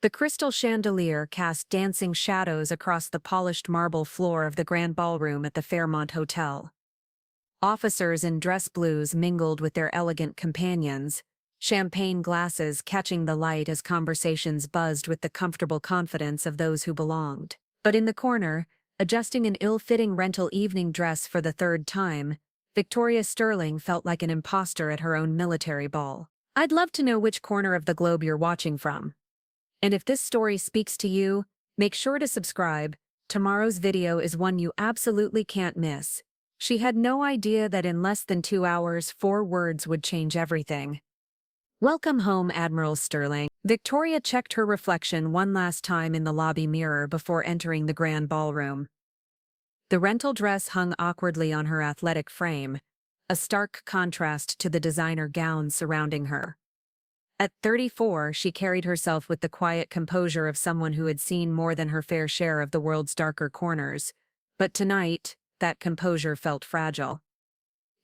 The crystal chandelier cast dancing shadows across the polished marble floor of the grand ballroom at the Fairmont Hotel. Officers in dress blues mingled with their elegant companions, champagne glasses catching the light as conversations buzzed with the comfortable confidence of those who belonged. But in the corner, adjusting an ill-fitting rental evening dress for the third time, Victoria Sterling felt like an imposter at her own military ball. I'd love to know which corner of the globe you're watching from. And if this story speaks to you, make sure to subscribe. Tomorrow's video is one you absolutely can't miss. She had no idea that in less than 2 hours, 4 words would change everything. Welcome home, Admiral Sterling. Victoria checked her reflection one last time in the lobby mirror before entering the grand ballroom. The rental dress hung awkwardly on her athletic frame, a stark contrast to the designer gowns surrounding her. At 34, she carried herself with the quiet composure of someone who had seen more than her fair share of the world's darker corners. But tonight, that composure felt fragile.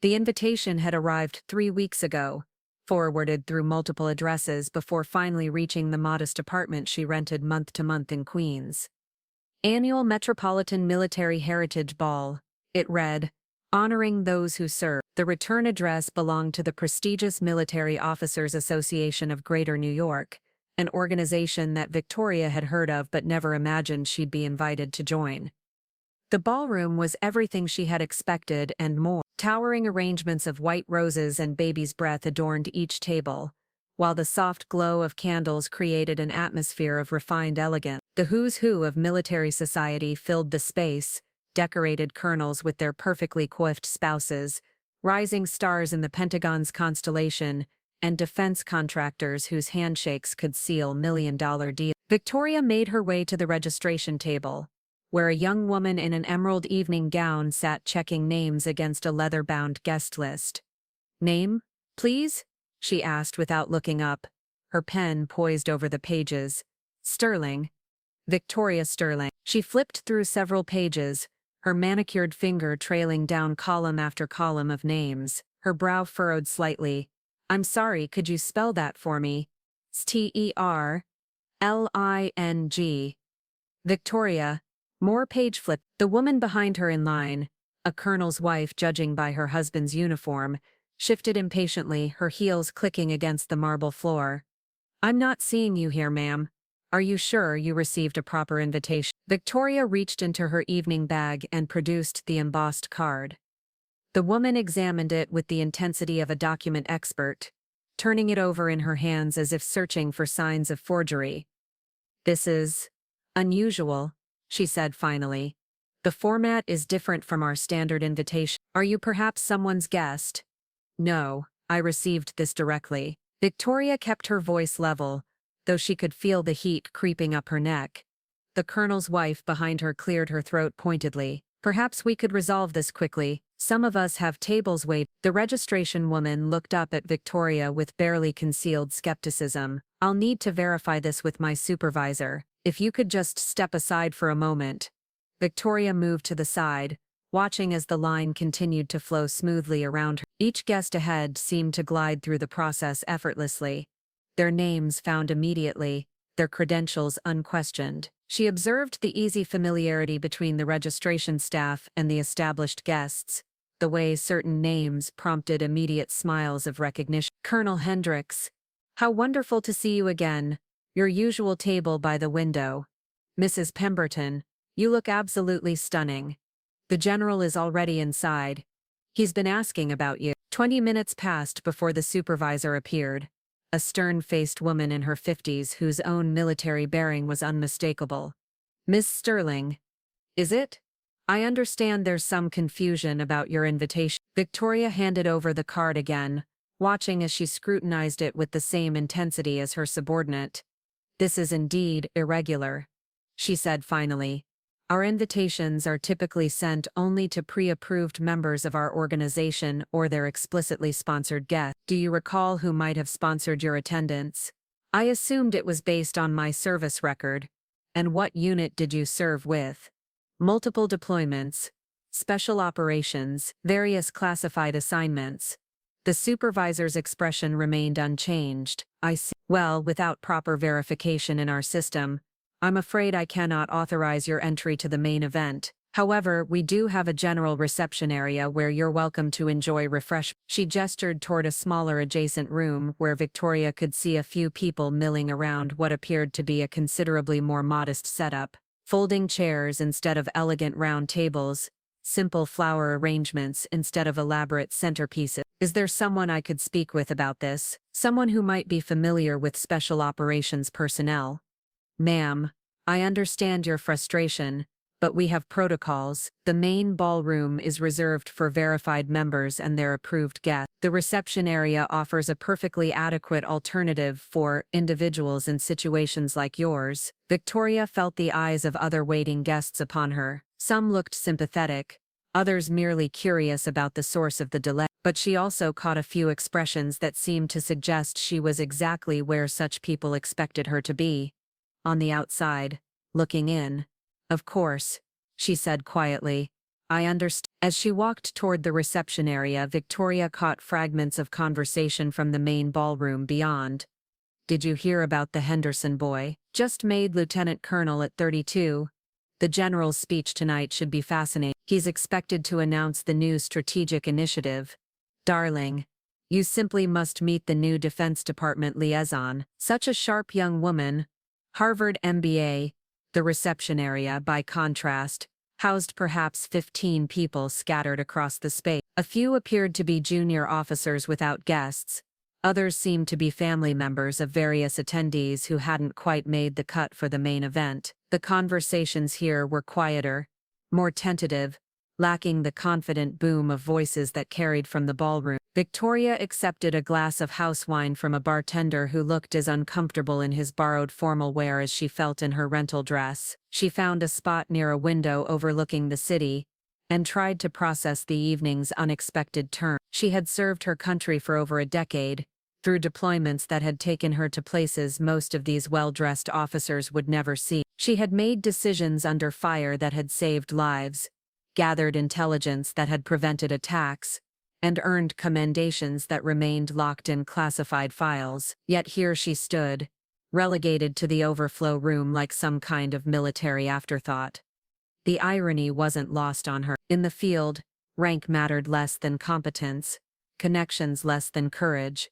The invitation had arrived 3 weeks ago, forwarded through multiple addresses before finally reaching the modest apartment she rented month to month in Queens. Annual Metropolitan Military Heritage Ball, it read, honoring those who serve. The return address belonged to the prestigious Military Officers Association of Greater New York, an organization that Victoria had heard of but never imagined she'd be invited to join. The ballroom was everything she had expected and more. Towering arrangements of white roses and baby's breath adorned each table, while the soft glow of candles created an atmosphere of refined elegance. The who's who of military society filled the space, decorated colonels with their perfectly coiffed spouses, rising stars in the Pentagon's constellation, and defense contractors whose handshakes could seal million-dollar deals. Victoria made her way to the registration table, where a young woman in an emerald evening gown sat checking names against a leather-bound guest list. Name, please? She asked without looking up, her pen poised over the pages. Sterling. Victoria Sterling. She flipped through several pages, her manicured finger trailing down column after column of names, her brow furrowed slightly. I'm sorry, could you spell that for me? Sterling. Victoria. More page flip. The woman behind her in line, a colonel's wife judging by her husband's uniform, shifted impatiently, her heels clicking against the marble floor. I'm not seeing you here, ma'am. Are you sure you received a proper invitation? Victoria reached into her evening bag and produced the embossed card. The woman examined it with the intensity of a document expert, turning it over in her hands as if searching for signs of forgery. This is unusual, she said finally. The format is different from our standard invitation. Are you perhaps someone's guest? No, I received this directly. Victoria kept her voice level, though she could feel the heat creeping up her neck. The colonel's wife behind her cleared her throat pointedly. Perhaps we could resolve this quickly. Some of us have tables wait. The registration woman looked up at Victoria with barely concealed skepticism. I'll need to verify this with my supervisor. If you could just step aside for a moment. Victoria moved to the side, watching as the line continued to flow smoothly around her. Each guest ahead seemed to glide through the process effortlessly. Their names found immediately, their credentials unquestioned. She observed the easy familiarity between the registration staff and the established guests, the way certain names prompted immediate smiles of recognition. Colonel Hendricks. How wonderful to see you again. Your usual table by the window. Mrs. Pemberton, you look absolutely stunning. The general is already inside. He's been asking about you. 20 minutes passed before the supervisor appeared, a stern-faced woman in her 50s whose own military bearing was unmistakable. Miss Sterling. Is it? I understand there's some confusion about your invitation. Victoria handed over the card again, watching as she scrutinized it with the same intensity as her subordinate. This is indeed irregular, she said finally. Our invitations are typically sent only to pre-approved members of our organization or their explicitly sponsored guests. Do you recall who might have sponsored your attendance? I assumed it was based on my service record. And what unit did you serve with? Multiple deployments, special operations, various classified assignments. The supervisor's expression remained unchanged. I see. Well, without proper verification in our system, I'm afraid I cannot authorize your entry to the main event. However, we do have a general reception area where you're welcome to enjoy refreshments. She gestured toward a smaller adjacent room where Victoria could see a few people milling around what appeared to be a considerably more modest setup. Folding chairs instead of elegant round tables, simple flower arrangements instead of elaborate centerpieces. Is there someone I could speak with about this? Someone who might be familiar with special operations personnel? Ma'am, I understand your frustration, but we have protocols. The main ballroom is reserved for verified members and their approved guests. The reception area offers a perfectly adequate alternative for individuals in situations like yours. Victoria felt the eyes of other waiting guests upon her. Some looked sympathetic, others merely curious about the source of the delay. But she also caught a few expressions that seemed to suggest she was exactly where such people expected her to be. On the outside, looking in. Of course, she said quietly. I understand. As she walked toward the reception area, Victoria caught fragments of conversation from the main ballroom beyond. Did you hear about the Henderson boy? Just made lieutenant colonel at 32. The general's speech tonight should be fascinating. He's expected to announce the new strategic initiative. Darling, you simply must meet the new Defense Department liaison. Such a sharp young woman. Harvard MBA. The reception area, by contrast, housed perhaps 15 people scattered across the space. A few appeared to be junior officers without guests. Others seemed to be family members of various attendees who hadn't quite made the cut for the main event. The conversations here were quieter, more tentative, lacking the confident boom of voices that carried from the ballroom. Victoria accepted a glass of house wine from a bartender who looked as uncomfortable in his borrowed formal wear as she felt in her rental dress. She found a spot near a window overlooking the city, and tried to process the evening's unexpected turn. She had served her country for over a decade, through deployments that had taken her to places most of these well-dressed officers would never see. She had made decisions under fire that had saved lives, gathered intelligence that had prevented attacks, and earned commendations that remained locked in classified files. Yet here she stood, relegated to the overflow room like some kind of military afterthought. The irony wasn't lost on her. In the field, rank mattered less than competence, connections less than courage.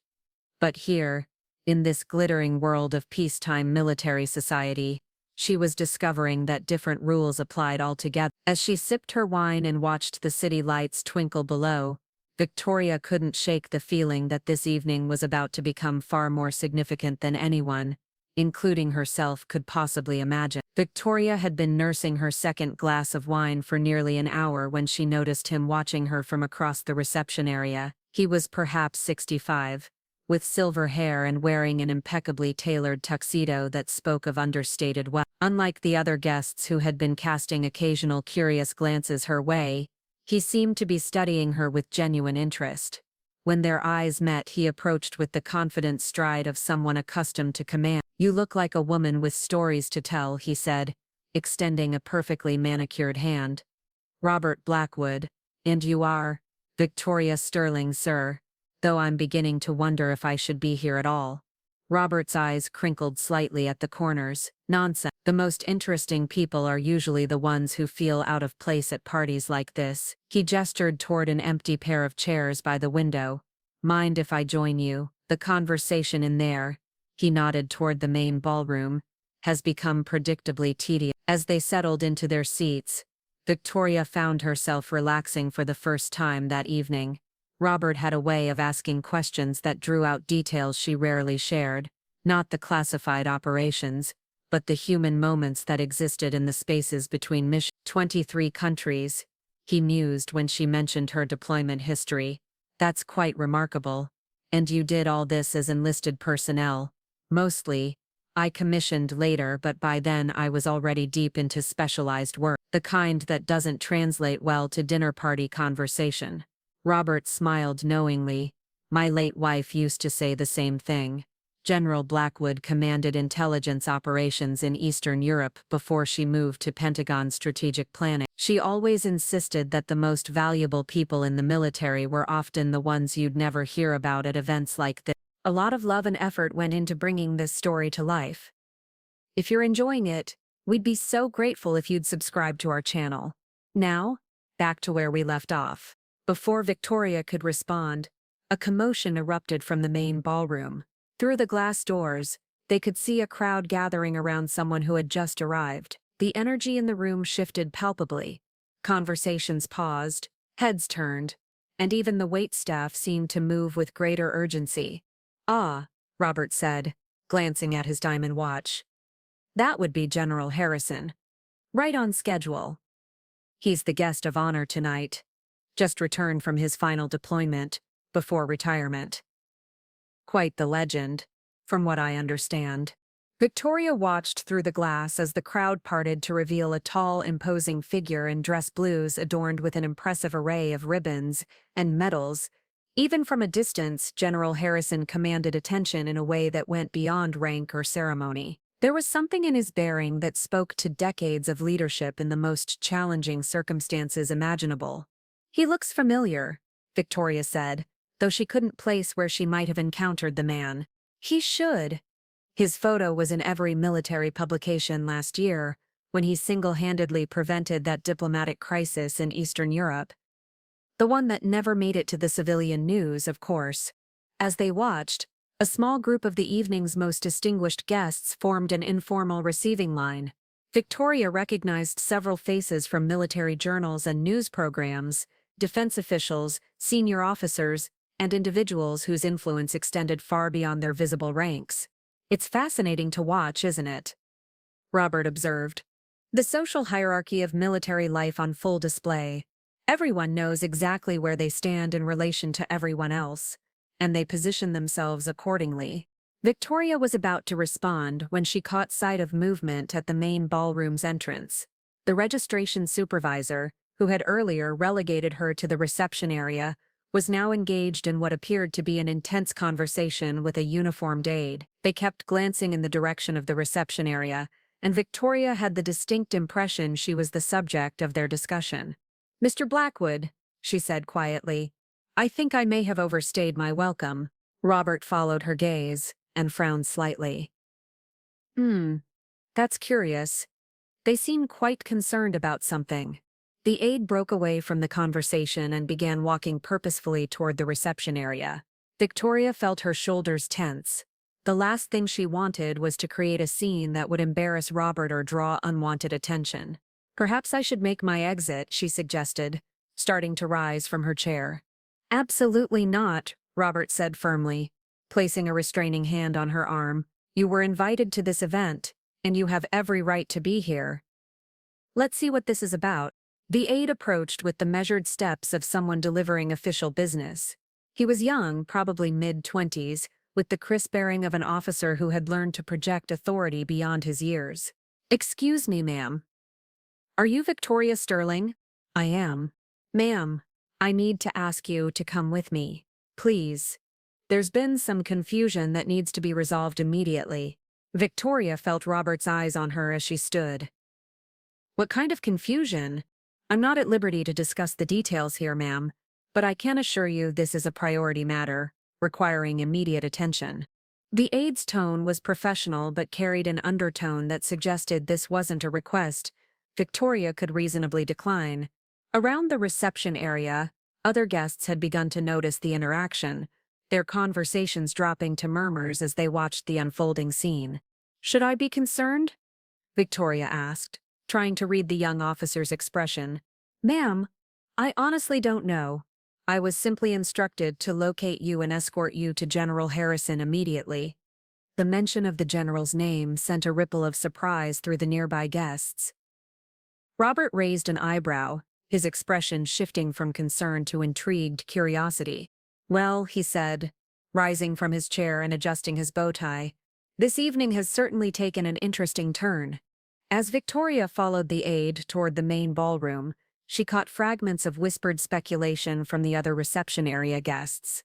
But here, in this glittering world of peacetime military society, she was discovering that different rules applied altogether. As she sipped her wine and watched the city lights twinkle below, Victoria couldn't shake the feeling that this evening was about to become far more significant than anyone, including herself, could possibly imagine. Victoria had been nursing her second glass of wine for nearly an hour when she noticed him watching her from across the reception area. He was perhaps 65, with silver hair and wearing an impeccably tailored tuxedo that spoke of understated wealth. Unlike the other guests who had been casting occasional curious glances her way, he seemed to be studying her with genuine interest. When their eyes met, he approached with the confident stride of someone accustomed to command. You look like a woman with stories to tell, he said, extending a perfectly manicured hand. Robert Blackwood. And you are? Victoria Sterling, sir. Though I'm beginning to wonder if I should be here at all. Robert's eyes crinkled slightly at the corners. Nonsense. The most interesting people are usually the ones who feel out of place at parties like this. He gestured toward an empty pair of chairs by the window. Mind if I join you? The conversation in there, he nodded toward the main ballroom, has become predictably tedious. As they settled into their seats, Victoria found herself relaxing for the first time that evening. Robert had a way of asking questions that drew out details she rarely shared, not the classified operations, but the human moments that existed in the spaces between missions. 23 countries, he mused when she mentioned her deployment history. That's quite remarkable. And you did all this as enlisted personnel. Mostly. I commissioned later, but by then I was already deep into specialized work, the kind that doesn't translate well to dinner party conversation. Robert smiled knowingly. My late wife used to say the same thing. General Blackwood commanded intelligence operations in Eastern Europe before she moved to Pentagon strategic planning. She always insisted that the most valuable people in the military were often the ones you'd never hear about at events like this. A lot of love and effort went into bringing this story to life. If you're enjoying it, we'd be so grateful if you'd subscribe to our channel. Now, back to where we left off. Before Victoria could respond, a commotion erupted from the main ballroom. Through the glass doors, they could see a crowd gathering around someone who had just arrived. The energy in the room shifted palpably. Conversations paused, heads turned, and even the waitstaff seemed to move with greater urgency. "Ah," Robert said, glancing at his diamond watch. "That would be General Harrison. Right on schedule. He's the guest of honor tonight. Just returned from his final deployment, before retirement. Quite the legend, from what I understand." Victoria watched through the glass as the crowd parted to reveal a tall, imposing figure in dress blues adorned with an impressive array of ribbons and medals. Even from a distance, General Harrison commanded attention in a way that went beyond rank or ceremony. There was something in his bearing that spoke to decades of leadership in the most challenging circumstances imaginable. "He looks familiar," Victoria said, though she couldn't place where she might have encountered the man. "He should." His photo was in every military publication last year, when he single-handedly prevented that diplomatic crisis in Eastern Europe. The one that never made it to the civilian news, of course. As they watched, a small group of the evening's most distinguished guests formed an informal receiving line. Victoria recognized several faces from military journals and news programs, defense officials, senior officers, and individuals whose influence extended far beyond their visible ranks. "It's fascinating to watch, isn't it?" Robert observed. "The social hierarchy of military life on full display. Everyone knows exactly where they stand in relation to everyone else, and they position themselves accordingly." Victoria was about to respond when she caught sight of movement at the main ballroom's entrance. The registration supervisor, who had earlier relegated her to the reception area, was now engaged in what appeared to be an intense conversation with a uniformed aide. They kept glancing in the direction of the reception area, and Victoria had the distinct impression she was the subject of their discussion. "Mr. Blackwood," she said quietly, "I think I may have overstayed my welcome." Robert followed her gaze and frowned slightly. That's curious. They seem quite concerned about something." The aide broke away from the conversation and began walking purposefully toward the reception area. Victoria felt her shoulders tense. The last thing she wanted was to create a scene that would embarrass Robert or draw unwanted attention. "Perhaps I should make my exit," she suggested, starting to rise from her chair. "Absolutely not," Robert said firmly, placing a restraining hand on her arm. "You were invited to this event, and you have every right to be here. Let's see what this is about." The aide approached with the measured steps of someone delivering official business. He was young, probably mid-20s, with the crisp bearing of an officer who had learned to project authority beyond his years. "Excuse me, ma'am. Are you Victoria Sterling?" "I am." "Ma'am, I need to ask you to come with me. Please. There's been some confusion that needs to be resolved immediately." Victoria felt Robert's eyes on her as she stood. "What kind of confusion? I'm not at liberty to discuss the details here, ma'am, but I can assure you this is a priority matter, requiring immediate attention." The aide's tone was professional but carried an undertone that suggested this wasn't a request Victoria could reasonably decline. Around the reception area, other guests had begun to notice the interaction, their conversations dropping to murmurs as they watched the unfolding scene. "Should I be concerned?" Victoria asked, trying to read the young officer's expression. "Ma'am, I honestly don't know. I was simply instructed to locate you and escort you to General Harrison immediately." The mention of the general's name sent a ripple of surprise through the nearby guests. Robert raised an eyebrow, his expression shifting from concern to intrigued curiosity. "Well," he said, rising from his chair and adjusting his bow tie, "this evening has certainly taken an interesting turn." As Victoria followed the aide toward the main ballroom, she caught fragments of whispered speculation from the other reception area guests.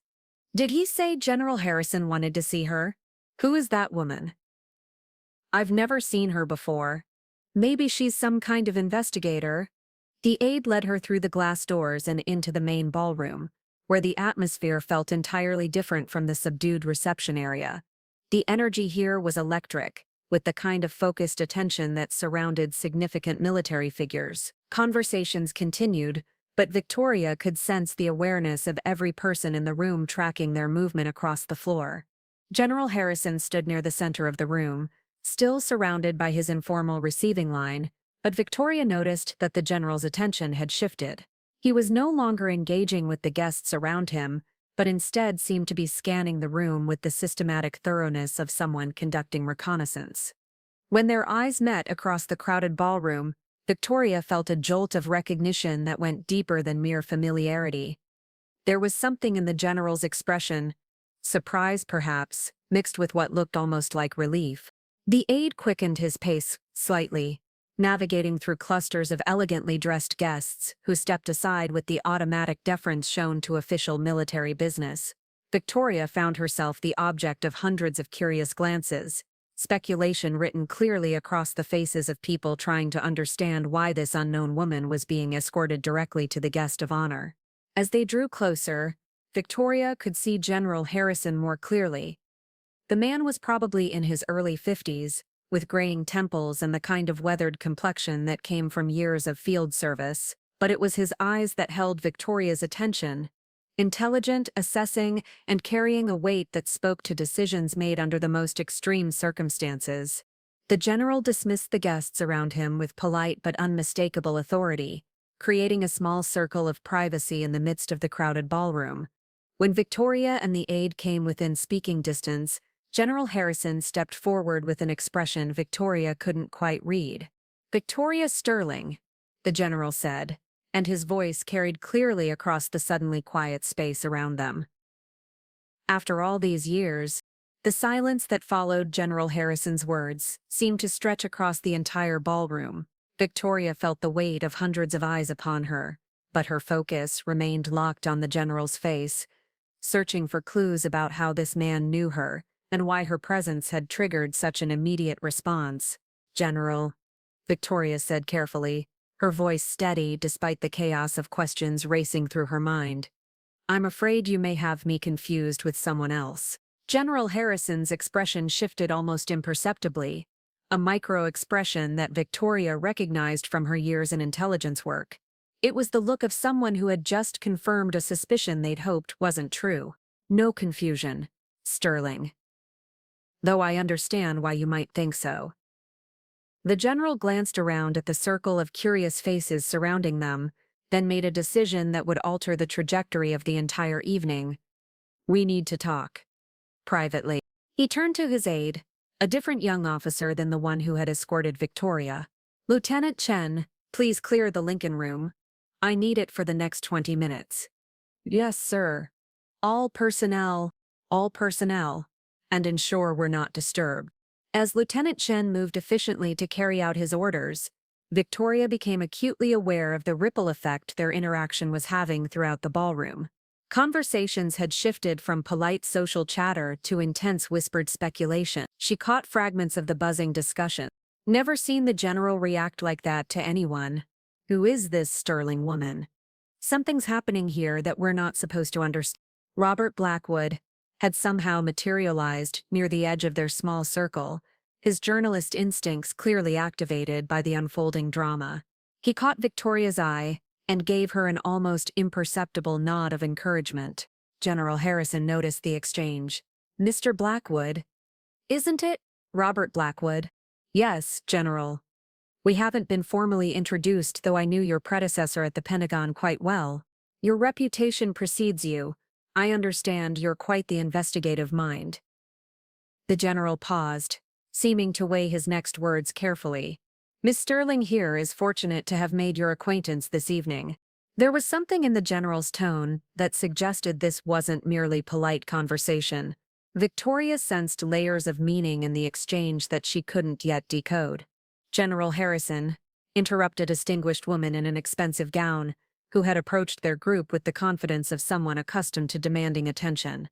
"Did he say General Harrison wanted to see her?" Who is that woman? I've never seen her before. Maybe she's some kind of investigator. The aide led her through the glass doors and into the main ballroom, where the atmosphere felt entirely different from the subdued reception area. The energy here was electric, with the kind of focused attention that surrounded significant military figures. Conversations continued, but Victoria could sense the awareness of every person in the room tracking their movement across the floor. General Harrison stood near the center of the room, still surrounded by his informal receiving line, but Victoria noticed that the general's attention had shifted. He was no longer engaging with the guests around him, but instead seemed to be scanning the room with the systematic thoroughness of someone conducting reconnaissance. When their eyes met across the crowded ballroom, Victoria felt a jolt of recognition that went deeper than mere familiarity. There was something in the general's expression, surprise perhaps, mixed with what looked almost like relief. The aide quickened his pace slightly, navigating through clusters of elegantly dressed guests who stepped aside with the automatic deference shown to official military business. Victoria found herself the object of hundreds of curious glances, speculation written clearly across the faces of people trying to understand why this unknown woman was being escorted directly to the guest of honor. As they drew closer, Victoria could see General Harrison more clearly. The man was probably in his early 50s, with graying temples and the kind of weathered complexion that came from years of field service, but it was his eyes that held Victoria's attention. Intelligent, assessing, and carrying a weight that spoke to decisions made under the most extreme circumstances. The general dismissed the guests around him with polite but unmistakable authority, creating a small circle of privacy in the midst of the crowded ballroom. When Victoria and the aide came within speaking distance, General Harrison stepped forward with an expression Victoria couldn't quite read. "Victoria Sterling," the general said, and his voice carried clearly across the suddenly quiet space around them. After all these years, the silence that followed General Harrison's words seemed to stretch across the entire ballroom. Victoria felt the weight of hundreds of eyes upon her, but her focus remained locked on the general's face, searching for clues about how this man knew her and why her presence had triggered such an immediate response. "General," Victoria said carefully, her voice steady despite the chaos of questions racing through her mind. "I'm afraid you may have me confused with someone else." General Harrison's expression shifted almost imperceptibly, a micro-expression that Victoria recognized from her years in intelligence work. It was the look of someone who had just confirmed a suspicion they'd hoped wasn't true. "No confusion, Sterling. Though I understand why you might think so." The general glanced around at the circle of curious faces surrounding them, then made a decision that would alter the trajectory of the entire evening. "We need to talk. Privately." He turned to his aide, a different young officer than the one who had escorted Victoria. "Lieutenant Chen, please clear the Lincoln Room. I need it for the next 20 minutes. "Yes, sir. All personnel, and ensure we're not disturbed." As Lieutenant Chen moved efficiently to carry out his orders, Victoria became acutely aware of the ripple effect their interaction was having throughout the ballroom. Conversations had shifted from polite social chatter to intense whispered speculation. She caught fragments of the buzzing discussion. "Never seen the general react like that to anyone. Who is this Sterling woman? Something's happening here that we're not supposed to understand." Robert Blackwood had somehow materialized near the edge of their small circle, his journalist instincts clearly activated by the unfolding drama. He caught Victoria's eye and gave her an almost imperceptible nod of encouragement. General Harrison noticed the exchange. "Mr. Blackwood, isn't it?" "Robert Blackwood." "Yes, General. We haven't been formally introduced, though I knew your predecessor at the Pentagon quite well. Your reputation precedes you. I understand you're quite the investigative mind." The general paused, seeming to weigh his next words carefully. "Miss Sterling here is fortunate to have made your acquaintance this evening." There was something in the general's tone that suggested this wasn't merely polite conversation. Victoria sensed layers of meaning in the exchange that she couldn't yet decode. General Harrison interrupted a distinguished woman in an expensive gown, who had approached their group with the confidence of someone accustomed to demanding attention.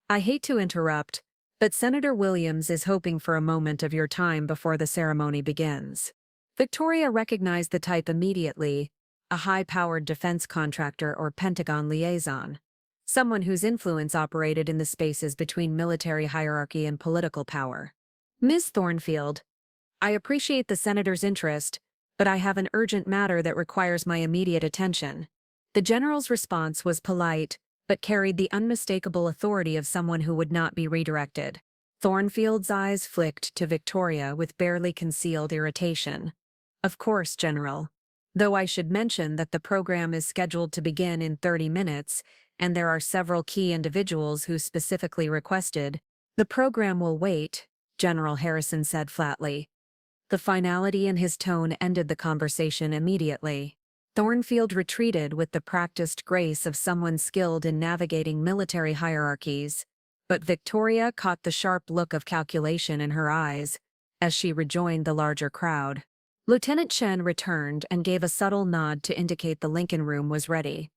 "I hate to interrupt, But Senator Williams is hoping for a moment of your time before the ceremony begins. Victoria recognized the type immediately, a high-powered defense contractor or Pentagon liaison. Someone whose influence operated in the spaces between military hierarchy and political power. Ms. Thornfield, I appreciate the senator's interest, but I have an urgent matter that requires my immediate attention. The general's response was polite, but carried the unmistakable authority of someone who would not be redirected. Thornfield's eyes flicked to Victoria with barely concealed irritation. Of course, General. Though I should mention that the program is scheduled to begin in 30 minutes, and there are several key individuals who specifically requested. The program will wait, General Harrison said flatly. The finality in his tone ended the conversation immediately. Thornfield retreated with the practiced grace of someone skilled in navigating military hierarchies, but Victoria caught the sharp look of calculation in her eyes as she rejoined the larger crowd. Lieutenant Chen returned and gave a subtle nod to indicate the Lincoln Room was ready.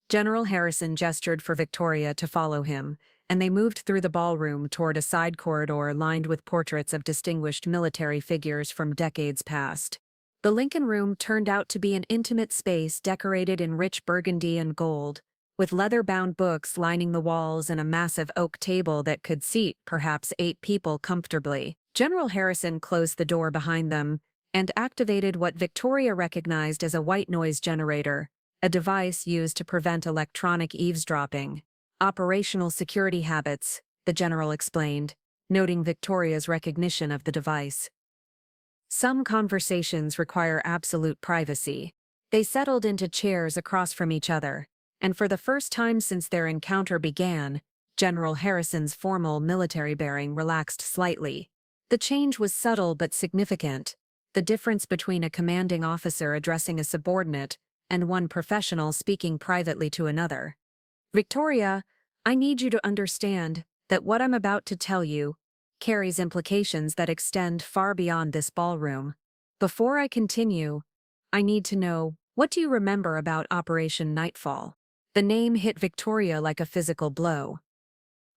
General Harrison gestured for Victoria to follow him, and they moved through the ballroom toward a side corridor lined with portraits of distinguished military figures from decades past. The Lincoln Room turned out to be an intimate space decorated in rich burgundy and gold, with leather-bound books lining the walls and a massive oak table that could seat perhaps 8 people comfortably. General Harrison closed the door behind them and activated what Victoria recognized as a white noise generator, a device used to prevent electronic eavesdropping. Operational security habits, the general explained, noting Victoria's recognition of the device. Some conversations require absolute privacy. They settled into chairs across from each other, and for the first time since their encounter began, General Harrison's formal military bearing relaxed slightly. The change was subtle but significant, the difference between a commanding officer addressing a subordinate and one professional speaking privately to another. Victoria, I need you to understand that what I'm about to tell you carries implications that extend far beyond this ballroom. Before I continue, I need to know, what do you remember about Operation Nightfall? The name hit Victoria like a physical blow.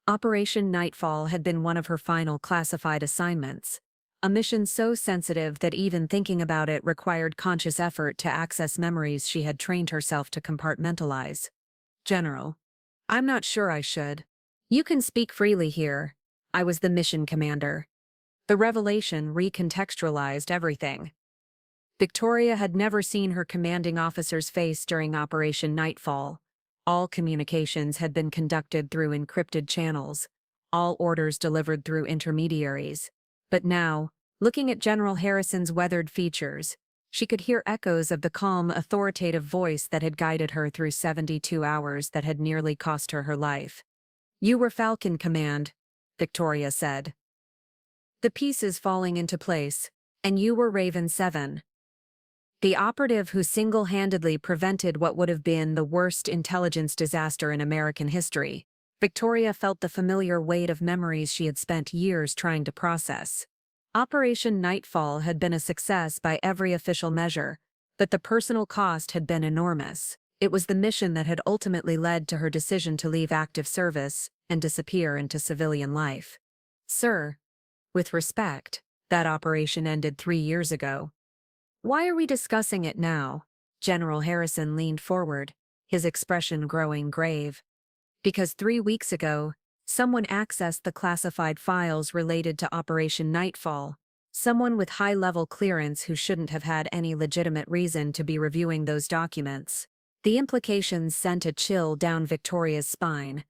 Operation Nightfall had been one of her final classified assignments, a mission so sensitive that even thinking about it required conscious effort to access memories she had trained herself to compartmentalize. General, I'm not sure I should. You can speak freely here. I was the mission commander. The revelation recontextualized everything. Victoria had never seen her commanding officer's face during Operation Nightfall. All communications had been conducted through encrypted channels, all orders delivered through intermediaries. But now, looking at General Harrison's weathered features, she could hear echoes of the calm, authoritative voice that had guided her through 72 hours that had nearly cost her her life. You were Falcon Command, Victoria said. The pieces falling into place, and you were Raven 7. The operative who single-handedly prevented what would have been the worst intelligence disaster in American history. Victoria felt the familiar weight of memories she had spent years trying to process. Operation Nightfall had been a success by every official measure, but the personal cost had been enormous. It was the mission that had ultimately led to her decision to leave active service and disappear into civilian life. Sir, with respect, that operation ended 3 years ago. Why are we discussing it now? General Harrison leaned forward, his expression growing grave. Because 3 weeks ago, someone accessed the classified files related to Operation Nightfall, someone with high-level clearance who shouldn't have had any legitimate reason to be reviewing those documents. The implications sent a chill down Victoria's spine.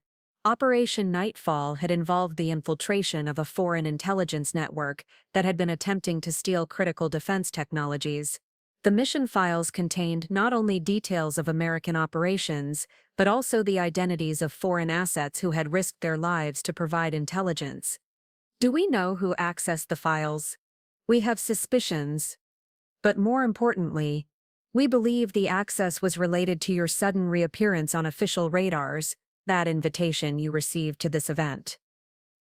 Operation Nightfall had involved the infiltration of a foreign intelligence network that had been attempting to steal critical defense technologies. The mission files contained not only details of American operations, but also the identities of foreign assets who had risked their lives to provide intelligence. Do we know who accessed the files? We have suspicions. But more importantly, we believe the access was related to your sudden reappearance on official radars, that invitation you received to this event.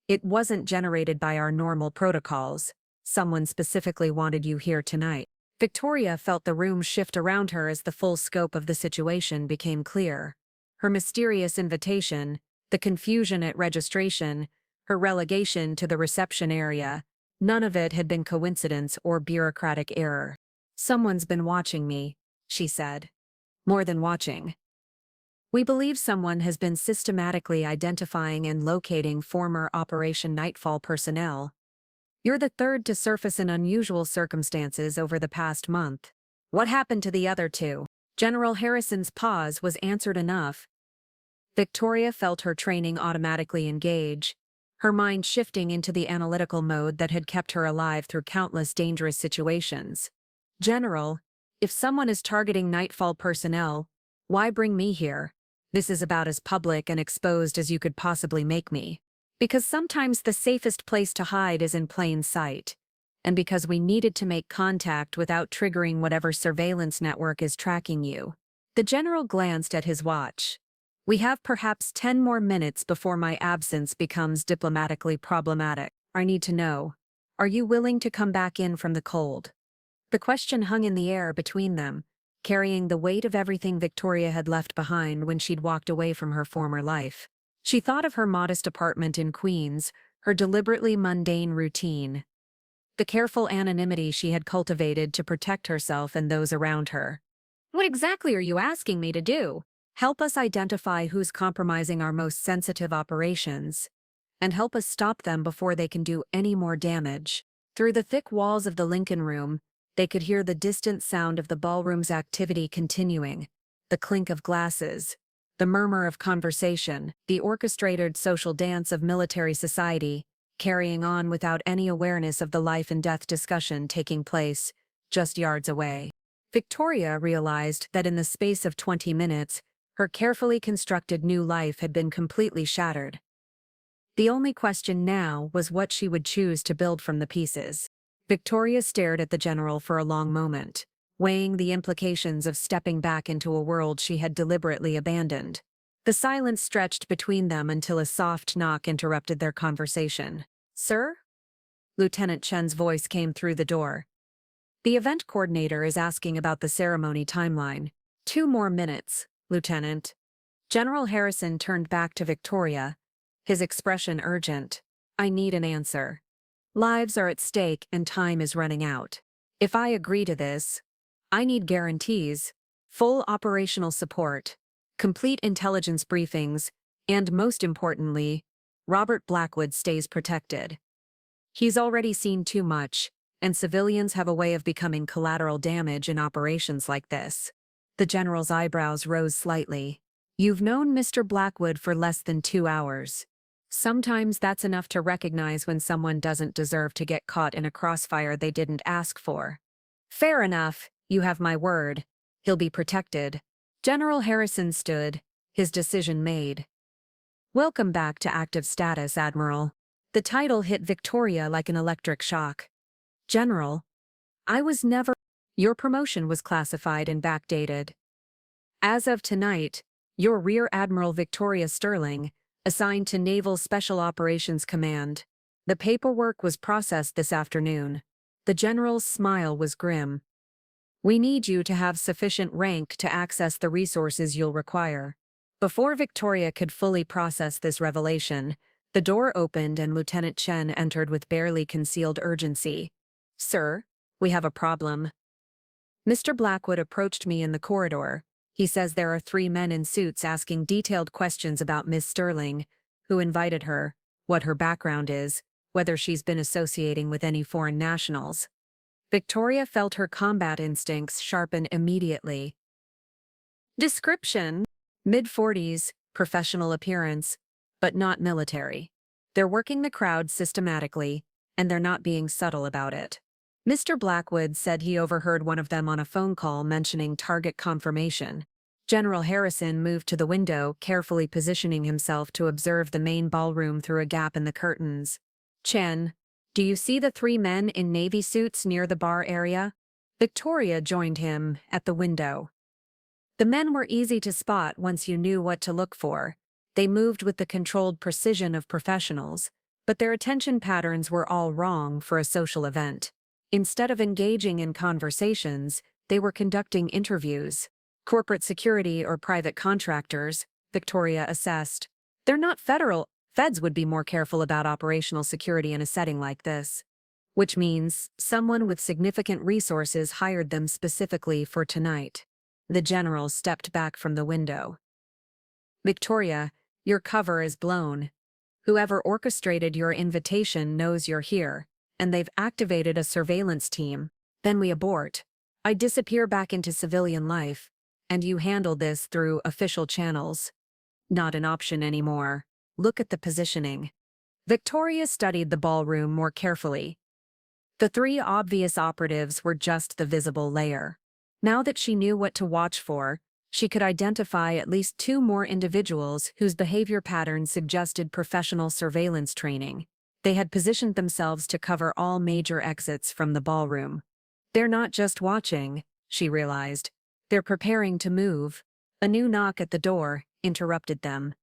It wasn't generated by our normal protocols. Someone specifically wanted you here tonight. Victoria felt the room shift around her as the full scope of the situation became clear. Her mysterious invitation, the confusion at registration, her relegation to the reception area. None of it had been coincidence or bureaucratic error. "Someone's been watching me," she said. "More than watching. We believe someone has been systematically identifying and locating former Operation Nightfall personnel. You're the third to surface in unusual circumstances over the past month. What happened to the other two?" General Harrison's pause was answered enough. Victoria felt her training automatically engage, her mind shifting into the analytical mode that had kept her alive through countless dangerous situations. "General, if someone is targeting Nightfall personnel, why bring me here? This is about as public and exposed as you could possibly make me. Because sometimes the safest place to hide is in plain sight. And because we needed to make contact without triggering whatever surveillance network is tracking you." The general glanced at his watch. "We have perhaps 10 more minutes before my absence becomes diplomatically problematic. I need to know, are you willing to come back in from the cold?" The question hung in the air between them, carrying the weight of everything Victoria had left behind when she'd walked away from her former life. She thought of her modest apartment in Queens, her deliberately mundane routine, the careful anonymity she had cultivated to protect herself and those around her. "What exactly are you asking me to do?" "Help us identify who's compromising our most sensitive operations, and help us stop them before they can do any more damage." Through the thick walls of the Lincoln Room, they could hear the distant sound of the ballroom's activity continuing, the clink of glasses, the murmur of conversation, the orchestrated social dance of military society, carrying on without any awareness of the life and death discussion taking place just yards away. Victoria realized that in the space of 20 minutes, her carefully constructed new life had been completely shattered. The only question now was what she would choose to build from the pieces. Victoria stared at the general for a long moment, weighing the implications of stepping back into a world she had deliberately abandoned. The silence stretched between them until a soft knock interrupted their conversation. "Sir?" Lieutenant Chen's voice came through the door. "The event coordinator is asking about the ceremony timeline." 2 more minutes, Lieutenant." General Harrison turned back to Victoria, his expression urgent. "I need an answer. Lives are at stake and time is running out. If I agree to this, I need guarantees, full operational support, complete intelligence briefings, and most importantly, Robert Blackwood stays protected. He's already seen too much, and civilians have a way of becoming collateral damage in operations like this." The general's eyebrows rose slightly. "You've known Mr. Blackwood for less than 2 hours. Sometimes that's enough to recognize when someone doesn't deserve to get caught in a crossfire they didn't ask for." "Fair enough, you have my word. He'll be protected." General Harrison stood, his decision made. "Welcome back to active status, Admiral." The title hit Victoria like an electric shock. "General, I was never—" "Your promotion was classified and backdated. As of tonight, you're Rear Admiral Victoria Sterling, assigned to Naval Special Operations Command. The paperwork was processed this afternoon." The general's smile was grim. "We need you to have sufficient rank to access the resources you'll require." Before Victoria could fully process this revelation, the door opened and Lieutenant Chen entered with barely concealed urgency. "Sir, we have a problem. Mr. Blackwood approached me in the corridor. He says there are 3 men in suits asking detailed questions about Miss Sterling, who invited her, what her background is, whether she's been associating with any foreign nationals." Victoria felt her combat instincts sharpen immediately. Description: mid-40s, professional appearance, but not military. They're working the crowd systematically, and they're not being subtle about it. Mr. Blackwood said he overheard one of them on a phone call mentioning target confirmation. General Harrison moved to the window, carefully positioning himself to observe the main ballroom through a gap in the curtains. "Chen, do you see the 3 men in navy suits near the bar area?" Victoria joined him at the window. The men were easy to spot once you knew what to look for. They moved with the controlled precision of professionals, but their attention patterns were all wrong for a social event. Instead of engaging in conversations, they were conducting interviews. "Corporate security or private contractors," Victoria assessed. "They're not federal." Feds would be more careful about operational security in a setting like this. Which means someone with significant resources hired them specifically for tonight. The general stepped back from the window. Victoria, your cover is blown. Whoever orchestrated your invitation knows you're here, and they've activated a surveillance team. Then we abort. I disappear back into civilian life, and you handle this through official channels. Not an option anymore. Look at the positioning. Victoria studied the ballroom more carefully. The three obvious operatives were just the visible layer. Now that she knew what to watch for, she could identify at least two more individuals whose behavior patterns suggested professional surveillance training. They had positioned themselves to cover all major exits from the ballroom. They're not just watching, she realized. They're preparing to move. A new knock at the door interrupted them.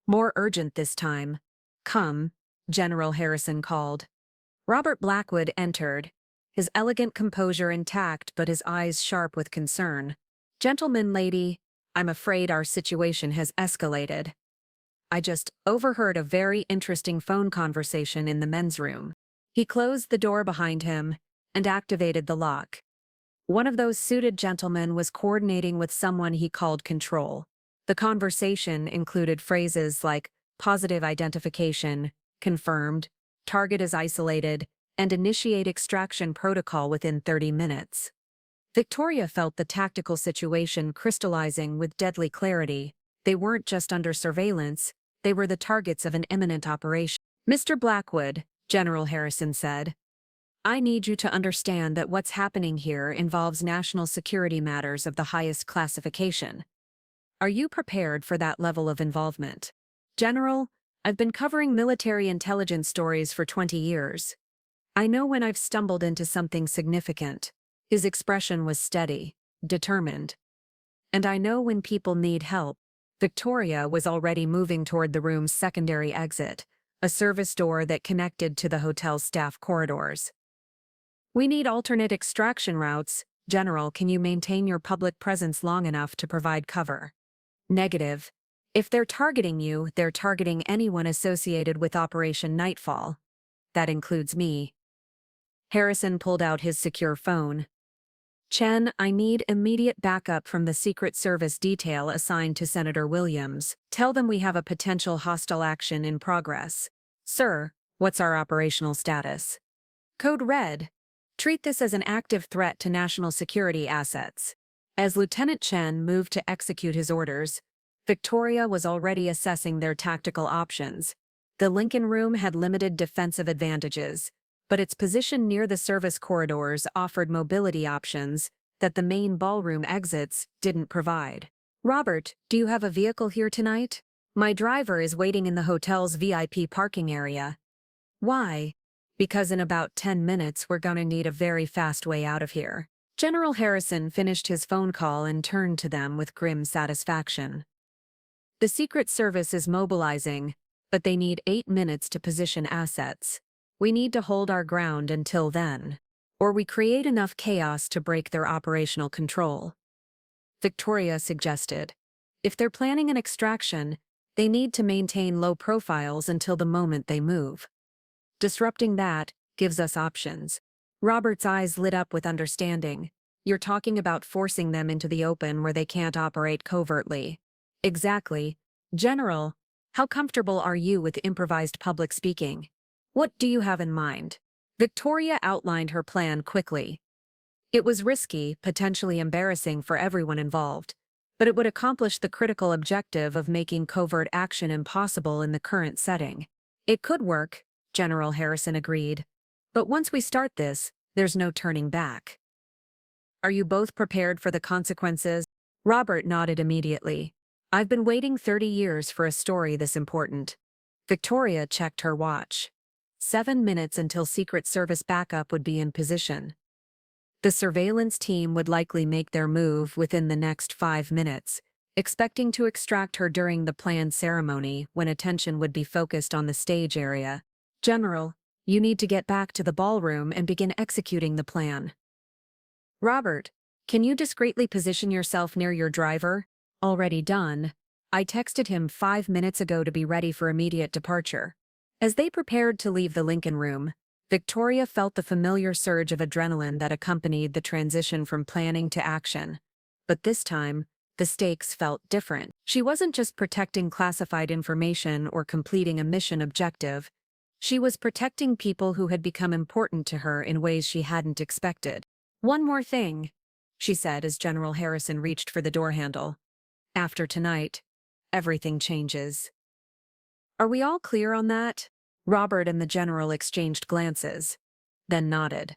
More urgent this time. Come, General Harrison called. Robert Blackwood entered, his elegant composure intact but his eyes sharp with concern. Gentlemen, lady, I'm afraid our situation has escalated. I just overheard a very interesting phone conversation in the men's room. He closed the door behind him and activated the lock. One of those suited gentlemen was coordinating with someone he called Control. The conversation included phrases like positive identification, confirmed, target is isolated, and initiate extraction protocol within 30 minutes. Victoria felt the tactical situation crystallizing with deadly clarity. They weren't just under surveillance, they were the targets of an imminent operation. Mr. Blackwood, General Harrison said, I need you to understand that what's happening here involves national security matters of the highest classification. Are you prepared for that level of involvement? General, I've been covering military intelligence stories for 20 years. I know when I've stumbled into something significant. His expression was steady, determined. And I know when people need help. Victoria was already moving toward the room's secondary exit, a service door that connected to the hotel's staff corridors. We need alternate extraction routes. General, can you maintain your public presence long enough to provide cover? Negative. If they're targeting you, they're targeting anyone associated with Operation Nightfall. That includes me. Harrison pulled out his secure phone. Chen, I need immediate backup from the Secret Service detail assigned to Senator Williams. Tell them we have a potential hostile action in progress. Sir, what's our operational status? Code Red. Treat this as an active threat to national security assets. As Lieutenant Chen moved to execute his orders, Victoria was already assessing their tactical options. The Lincoln Room had limited defensive advantages, but its position near the service corridors offered mobility options that the main ballroom exits didn't provide. Robert, do you have a vehicle here tonight? My driver is waiting in the hotel's VIP parking area. Why? Because in about 10 minutes we're gonna need a very fast way out of here. General Harrison finished his phone call and turned to them with grim satisfaction. The Secret Service is mobilizing, but they need 8 minutes to position assets. We need to hold our ground until then, or we create enough chaos to break their operational control. Victoria suggested. If they're planning an extraction, they need to maintain low profiles until the moment they move. Disrupting that gives us options. Robert's eyes lit up with understanding. You're talking about forcing them into the open where they can't operate covertly. Exactly. General, how comfortable are you with improvised public speaking? What do you have in mind? Victoria outlined her plan quickly. It was risky, potentially embarrassing for everyone involved, but it would accomplish the critical objective of making covert action impossible in the current setting. It could work, General Harrison agreed. But once we start this, there's no turning back. Are you both prepared for the consequences? Robert nodded immediately. I've been waiting 30 years for a story this important. Victoria checked her watch. 7 minutes until Secret Service backup would be in position. The surveillance team would likely make their move within the next 5 minutes, expecting to extract her during the planned ceremony when attention would be focused on the stage area. General, you need to get back to the ballroom and begin executing the plan. Robert, can you discreetly position yourself near your driver? Already done. I texted him 5 minutes ago to be ready for immediate departure. As they prepared to leave the Lincoln Room, Victoria felt the familiar surge of adrenaline that accompanied the transition from planning to action. But this time, the stakes felt different. She wasn't just protecting classified information or completing a mission objective. She was protecting people who had become important to her in ways she hadn't expected. "One more thing," she said as General Harrison reached for the door handle. "After tonight, everything changes." "Are we all clear on that?" Robert and the general exchanged glances, then nodded.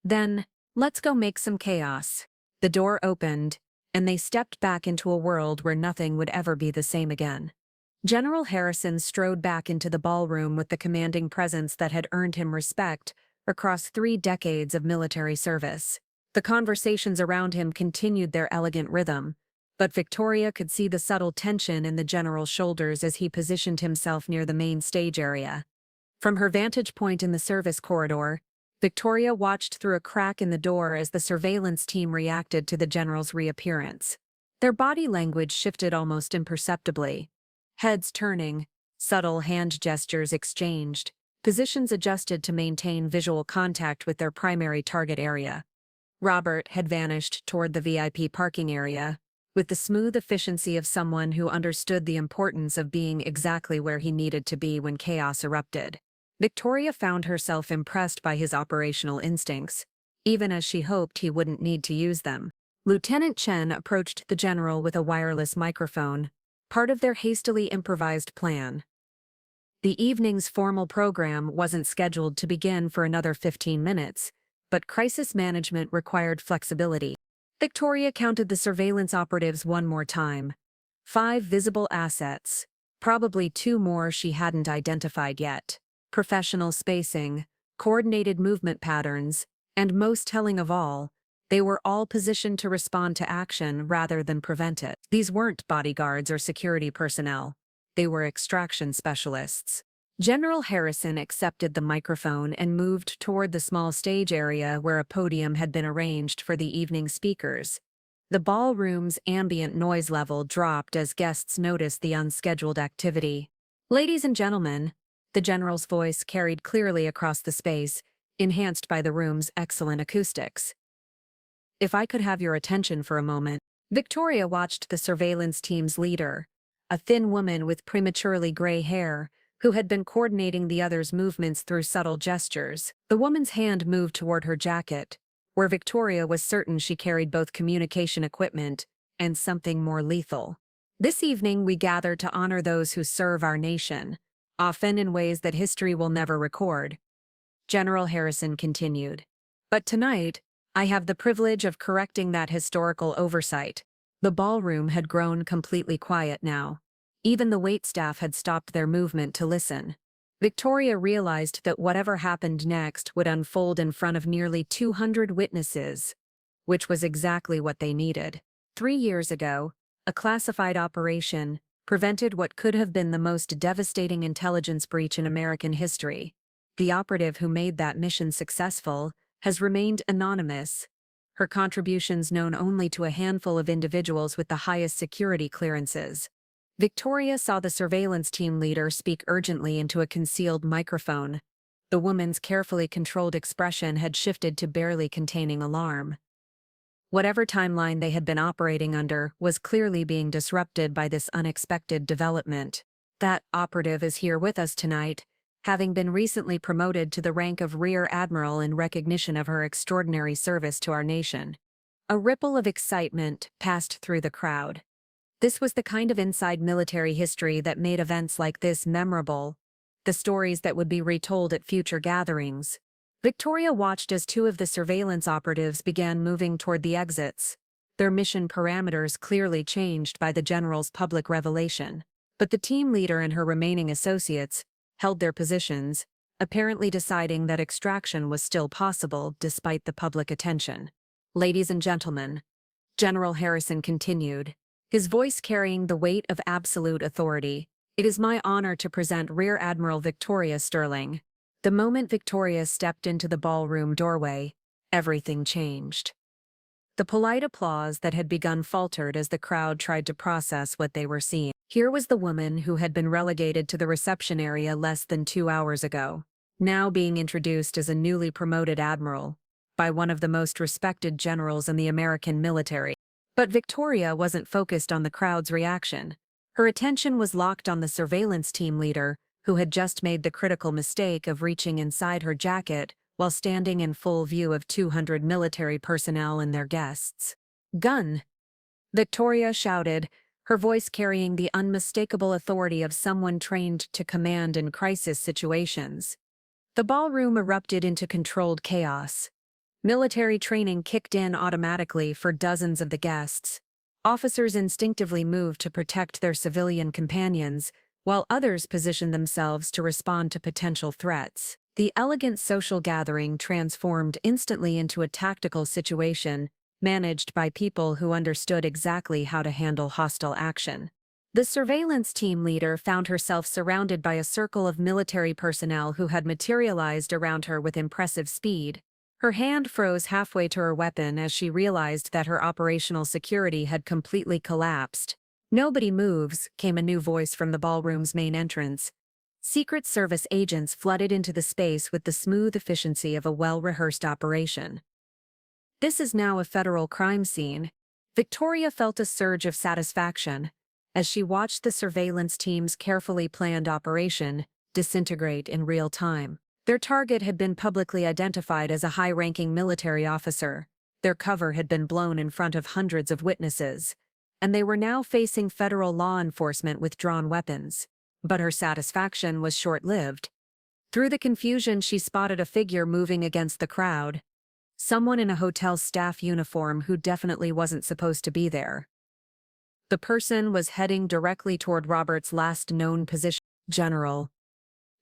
"Then, let's go make some chaos." The door opened, and they stepped back into a world where nothing would ever be the same again. General Harrison strode back into the ballroom with the commanding presence that had earned him respect across 3 decades of military service. The conversations around him continued their elegant rhythm, but Victoria could see the subtle tension in the general's shoulders as he positioned himself near the main stage area. From her vantage point in the service corridor, Victoria watched through a crack in the door as the surveillance team reacted to the general's reappearance. Their body language shifted almost imperceptibly. Heads turning, subtle hand gestures exchanged, positions adjusted to maintain visual contact with their primary target area. Robert had vanished toward the VIP parking area, with the smooth efficiency of someone who understood the importance of being exactly where he needed to be when chaos erupted. Victoria found herself impressed by his operational instincts, even as she hoped he wouldn't need to use them. Lieutenant Chen approached the general with a wireless microphone, part of their hastily improvised plan. The evening's formal program wasn't scheduled to begin for another 15 minutes, but crisis management required flexibility. Victoria counted the surveillance operatives one more time. 5 visible assets, probably 2 more she hadn't identified yet. Professional spacing, coordinated movement patterns, and most telling of all, they were all positioned to respond to action rather than prevent it. These weren't bodyguards or security personnel. They were extraction specialists. General Harrison accepted the microphone and moved toward the small stage area where a podium had been arranged for the evening speakers. The ballroom's ambient noise level dropped as guests noticed the unscheduled activity. "Ladies and gentlemen," the general's voice carried clearly across the space, enhanced by the room's excellent acoustics. "If I could have your attention for a moment." Victoria watched the surveillance team's leader, a thin woman with prematurely gray hair, who had been coordinating the others' movements through subtle gestures. The woman's hand moved toward her jacket, where Victoria was certain she carried both communication equipment and something more lethal. "This evening we gather to honor those who serve our nation, often in ways that history will never record," General Harrison continued. "But tonight, I have the privilege of correcting that historical oversight." The ballroom had grown completely quiet now. Even the waitstaff had stopped their movement to listen. Victoria realized that whatever happened next would unfold in front of nearly 200 witnesses, which was exactly what they needed. 3 years ago, a classified operation prevented what could have been the most devastating intelligence breach in American history. The operative who made that mission successful has remained anonymous, her contributions known only to a handful of individuals with the highest security clearances. Victoria saw the surveillance team leader speak urgently into a concealed microphone. The woman's carefully controlled expression had shifted to barely containing alarm. Whatever timeline they had been operating under was clearly being disrupted by this unexpected development. "That operative is here with us tonight, having been recently promoted to the rank of Rear Admiral in recognition of her extraordinary service to our nation." A ripple of excitement passed through the crowd. This was the kind of inside military history that made events like this memorable, the stories that would be retold at future gatherings. Victoria watched as 2 of the surveillance operatives began moving toward the exits, their mission parameters clearly changed by the general's public revelation. But the team leader and her remaining associates held their positions, apparently deciding that extraction was still possible despite the public attention. "Ladies and gentlemen," General Harrison continued, his voice carrying the weight of absolute authority, "it is my honor to present Rear Admiral Victoria Sterling." The moment Victoria stepped into the ballroom doorway, everything changed. The polite applause that had begun faltered as the crowd tried to process what they were seeing. Here was the woman who had been relegated to the reception area less than 2 hours ago, now being introduced as a newly promoted admiral by one of the most respected generals in the American military. But Victoria wasn't focused on the crowd's reaction. Her attention was locked on the surveillance team leader, who had just made the critical mistake of reaching inside her jacket while standing in full view of 200 military personnel and their guests. "Gun!" Victoria shouted, her voice carrying the unmistakable authority of someone trained to command in crisis situations. The ballroom erupted into controlled chaos. Military training kicked in automatically for dozens of the guests. Officers instinctively moved to protect their civilian companions, while others positioned themselves to respond to potential threats. The elegant social gathering transformed instantly into a tactical situation, managed by people who understood exactly how to handle hostile action. The surveillance team leader found herself surrounded by a circle of military personnel who had materialized around her with impressive speed. Her hand froze halfway to her weapon as she realized that her operational security had completely collapsed. "Nobody moves," came a new voice from the ballroom's main entrance. Secret Service agents flooded into the space with the smooth efficiency of a well-rehearsed operation. "This is now a federal crime scene." Victoria felt a surge of satisfaction as she watched the surveillance team's carefully planned operation disintegrate in real time. Their target had been publicly identified as a high-ranking military officer. Their cover had been blown in front of hundreds of witnesses, and they were now facing federal law enforcement with drawn weapons. But her satisfaction was short-lived. Through the confusion, she spotted a figure moving against the crowd. Someone in a hotel staff uniform who definitely wasn't supposed to be there. The person was heading directly toward Robert's last known position. "General,"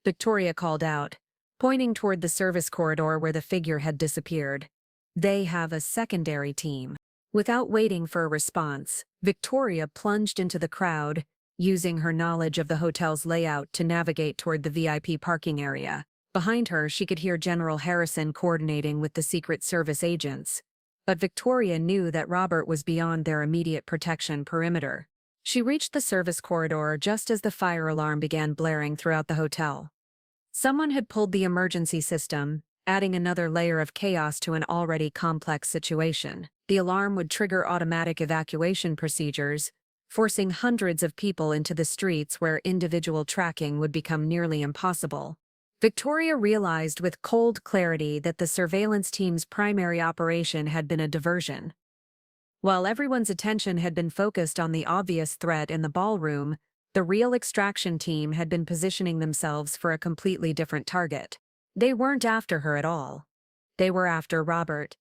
Victoria called out, pointing toward the service corridor where the figure had disappeared. "They have a secondary team." Without waiting for a response, Victoria plunged into the crowd, using her knowledge of the hotel's layout to navigate toward the VIP parking area. Behind her, she could hear General Harrison coordinating with the Secret Service agents. But Victoria knew that Robert was beyond their immediate protection perimeter. She reached the service corridor just as the fire alarm began blaring throughout the hotel. Someone had pulled the emergency system, adding another layer of chaos to an already complex situation. The alarm would trigger automatic evacuation procedures, forcing hundreds of people into the streets where individual tracking would become nearly impossible. Victoria realized with cold clarity that the surveillance team's primary operation had been a diversion. While everyone's attention had been focused on the obvious threat in the ballroom, the real extraction team had been positioning themselves for a completely different target. They weren't after her at all. They were after Robert.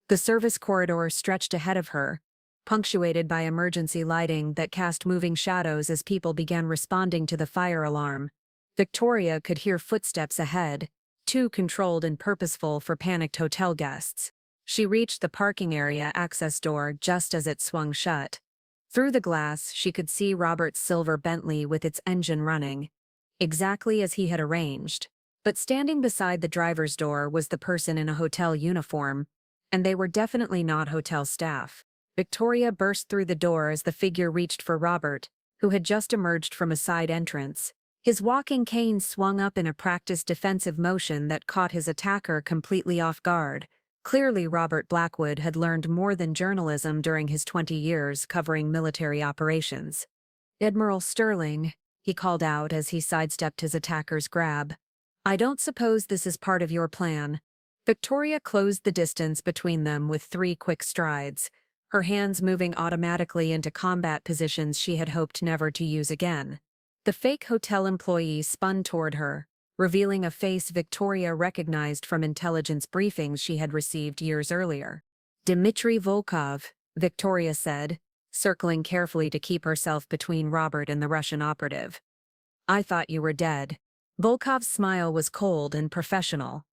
The service corridor stretched ahead of her, punctuated by emergency lighting that cast moving shadows as people began responding to the fire alarm. Victoria could hear footsteps ahead, too controlled and purposeful for panicked hotel guests. She reached the parking area access door just as it swung shut. Through the glass, she could see Robert's silver Bentley with its engine running, exactly as he had arranged. But standing beside the driver's door was the person in a hotel uniform, and they were definitely not hotel staff. Victoria burst through the door as the figure reached for Robert, who had just emerged from a side entrance. His walking cane swung up in a practiced defensive motion that caught his attacker completely off guard. Clearly, Robert Blackwood had learned more than journalism during his 20 years covering military operations. "Admiral Sterling," he called out as he sidestepped his attacker's grab. "I don't suppose this is part of your plan." Victoria closed the distance between them with 3 quick strides, her hands moving automatically into combat positions she had hoped never to use again. The fake hotel employee spun toward her, revealing a face Victoria recognized from intelligence briefings she had received years earlier. "Dmitry Volkov," Victoria said, circling carefully to keep herself between Robert and the Russian operative. "I thought you were dead." Volkov's smile was cold and professional.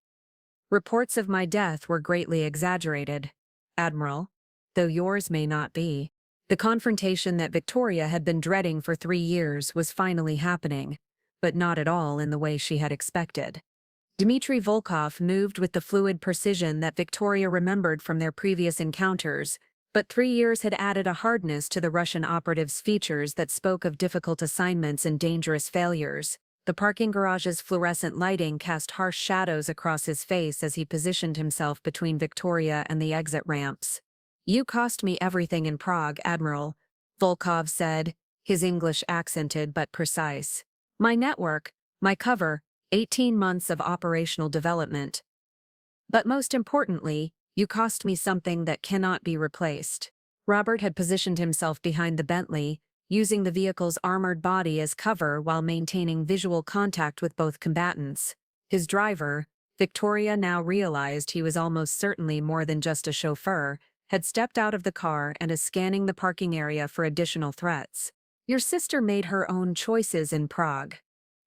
"Reports of my death were greatly exaggerated, Admiral, though yours may not be." The confrontation that Victoria had been dreading for 3 years was finally happening, but not at all in the way she had expected. Dmitry Volkov moved with the fluid precision that Victoria remembered from their previous encounters, But 3 years had added a hardness to the Russian operative's features that spoke of difficult assignments and dangerous failures. The parking garage's fluorescent lighting cast harsh shadows across his face as he positioned himself between Victoria and the exit ramps. "You cost me everything in Prague, Admiral," Volkov said, his English accented but precise. "My network, my cover, 18 months of operational development. But most importantly, you cost me something that cannot be replaced." Robert had positioned himself behind the Bentley, using the vehicle's armored body as cover while maintaining visual contact with both combatants. His driver, Victoria now realized he was almost certainly more than just a chauffeur, had stepped out of the car and is scanning the parking area for additional threats. "Your sister made her own choices in Prague,"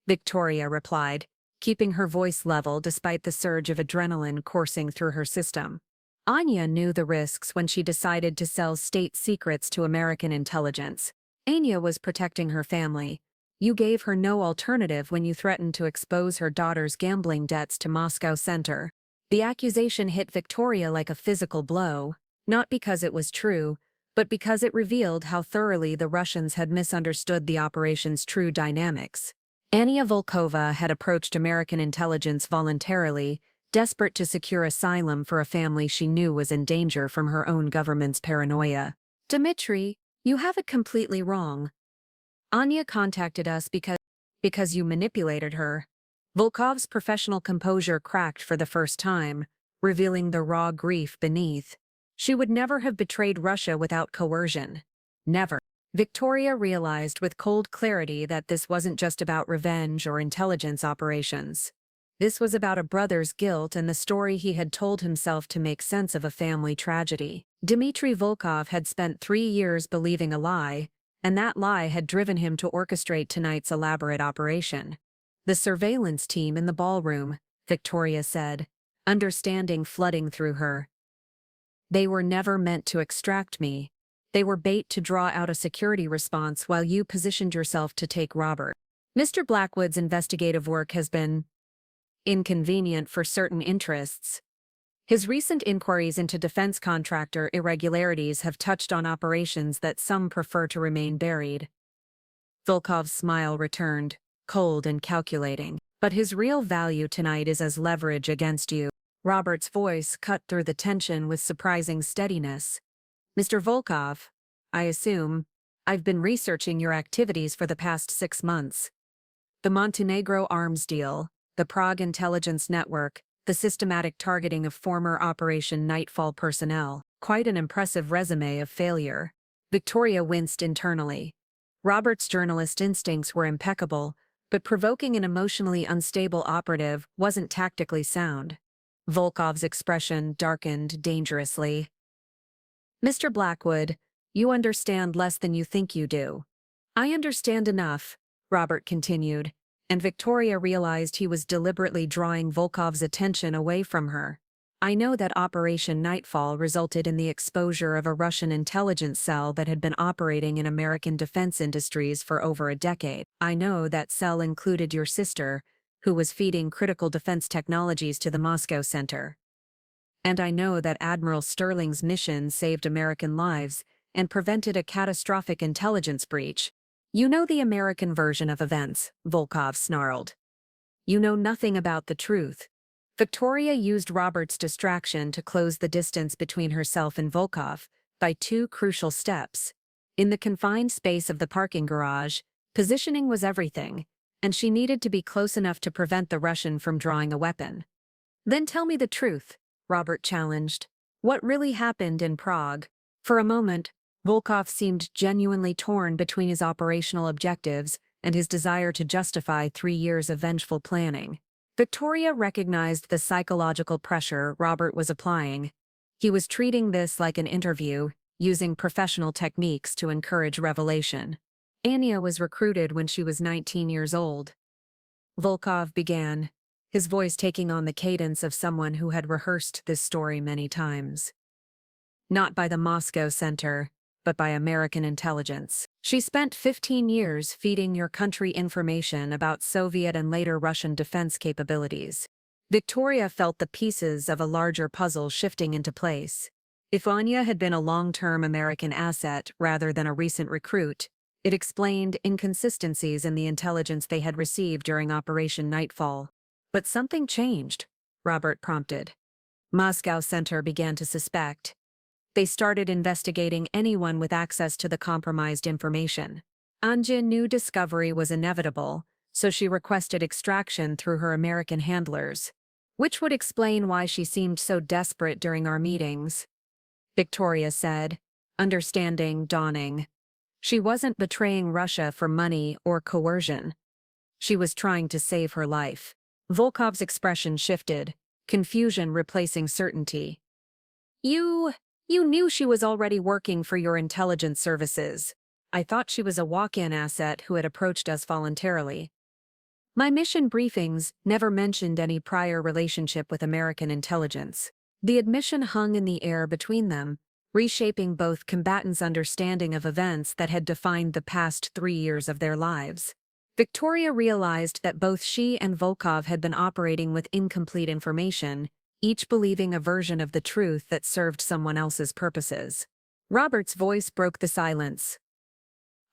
Victoria replied, keeping her voice level despite the surge of adrenaline coursing through her system. "Anya knew the risks when she decided to sell state secrets to American intelligence. Anya was protecting her family. You gave her no alternative when you threatened to expose her daughter's gambling debts to Moscow Center." The accusation hit Victoria like a physical blow, not because it was true, but because it revealed how thoroughly the Russians had misunderstood the operation's true dynamics. Anya Volkova had approached American intelligence voluntarily, desperate to secure asylum for a family she knew was in danger from her own government's paranoia. "Dmitry, you have it completely wrong. Anya contacted us because you manipulated her." Volkov's professional composure cracked for the first time, revealing the raw grief beneath. She would never have betrayed Russia without coercion. Never. Victoria realized with cold clarity that this wasn't just about revenge or intelligence operations. This was about a brother's guilt and the story he had told himself to make sense of a family tragedy. Dmitry Volkov had spent 3 years believing a lie, and that lie had driven him to orchestrate tonight's elaborate operation. "The surveillance team in the ballroom," Victoria said, understanding flooding through her. "They were never meant to extract me. They were bait to draw out a security response while you positioned yourself to take Robert. Mr. Blackwood's investigative work has been inconvenient for certain interests. His recent inquiries into defense contractor irregularities have touched on operations that some prefer to remain buried." Volkov's smile returned, cold and calculating. "But his real value tonight is as leverage against you." Robert's voice cut through the tension with surprising steadiness. "Mr. Volkov, I assume, I've been researching your activities for the past 6 months. The Montenegro arms deal, the Prague intelligence network, the systematic targeting of former Operation Nightfall personnel. Quite an impressive resume of failure." Victoria winced internally. Robert's journalist instincts were impeccable, but provoking an emotionally unstable operative wasn't tactically sound. Volkov's expression darkened dangerously. "Mr. Blackwood, you understand less than you think you do." "I understand enough," Robert continued, and Victoria realized he was deliberately drawing Volkov's attention away from her. "I know that Operation Nightfall resulted in the exposure of a Russian intelligence cell that had been operating in American defense industries for over a decade. I know that cell included your sister, who was feeding critical defense technologies to the Moscow Center. And I know that Admiral Sterling's mission saved American lives and prevented a catastrophic intelligence breach." "You know the American version of events," Volkov snarled. "You know nothing about the truth." Victoria used Robert's distraction to close the distance between herself and Volkov by 2 crucial steps. In the confined space of the parking garage, positioning was everything, and she needed to be close enough to prevent the Russian from drawing a weapon. "Then tell me the truth," Robert challenged. "What really happened in Prague?" For a moment, Volkov seemed genuinely torn between his operational objectives and his desire to justify 3 years of vengeful planning. Victoria recognized the psychological pressure Robert was applying. He was treating this like an interview, using professional techniques to encourage revelation. "Anya was recruited when she was 19 years old," Volkov began, his voice taking on the cadence of someone who had rehearsed this story many times. "Not by the Moscow Center, but by American intelligence. She spent 15 years feeding your country information about Soviet and later Russian defense capabilities." Victoria felt the pieces of a larger puzzle shifting into place. If Anya had been a long-term American asset rather than a recent recruit, it explained inconsistencies in the intelligence they had received during Operation Nightfall. But something changed, Robert prompted. Moscow Center began to suspect. They started investigating anyone with access to the compromised information. Anja knew discovery was inevitable, so she requested extraction through her American handlers, which would explain why she seemed so desperate during our meetings, Victoria said, understanding dawning. She wasn't betraying Russia for money or coercion. She was trying to save her life. Volkov's expression shifted, confusion replacing certainty. You knew she was already working for your intelligence services. I thought she was a walk-in asset who had approached us voluntarily. My mission briefings never mentioned any prior relationship with American intelligence. The admission hung in the air between them, reshaping both combatants' understanding of events that had defined the past 3 years of their lives. Victoria realized that both she and Volkov had been operating with incomplete information, each believing a version of the truth that served someone else's purposes. Robert's voice broke the silence.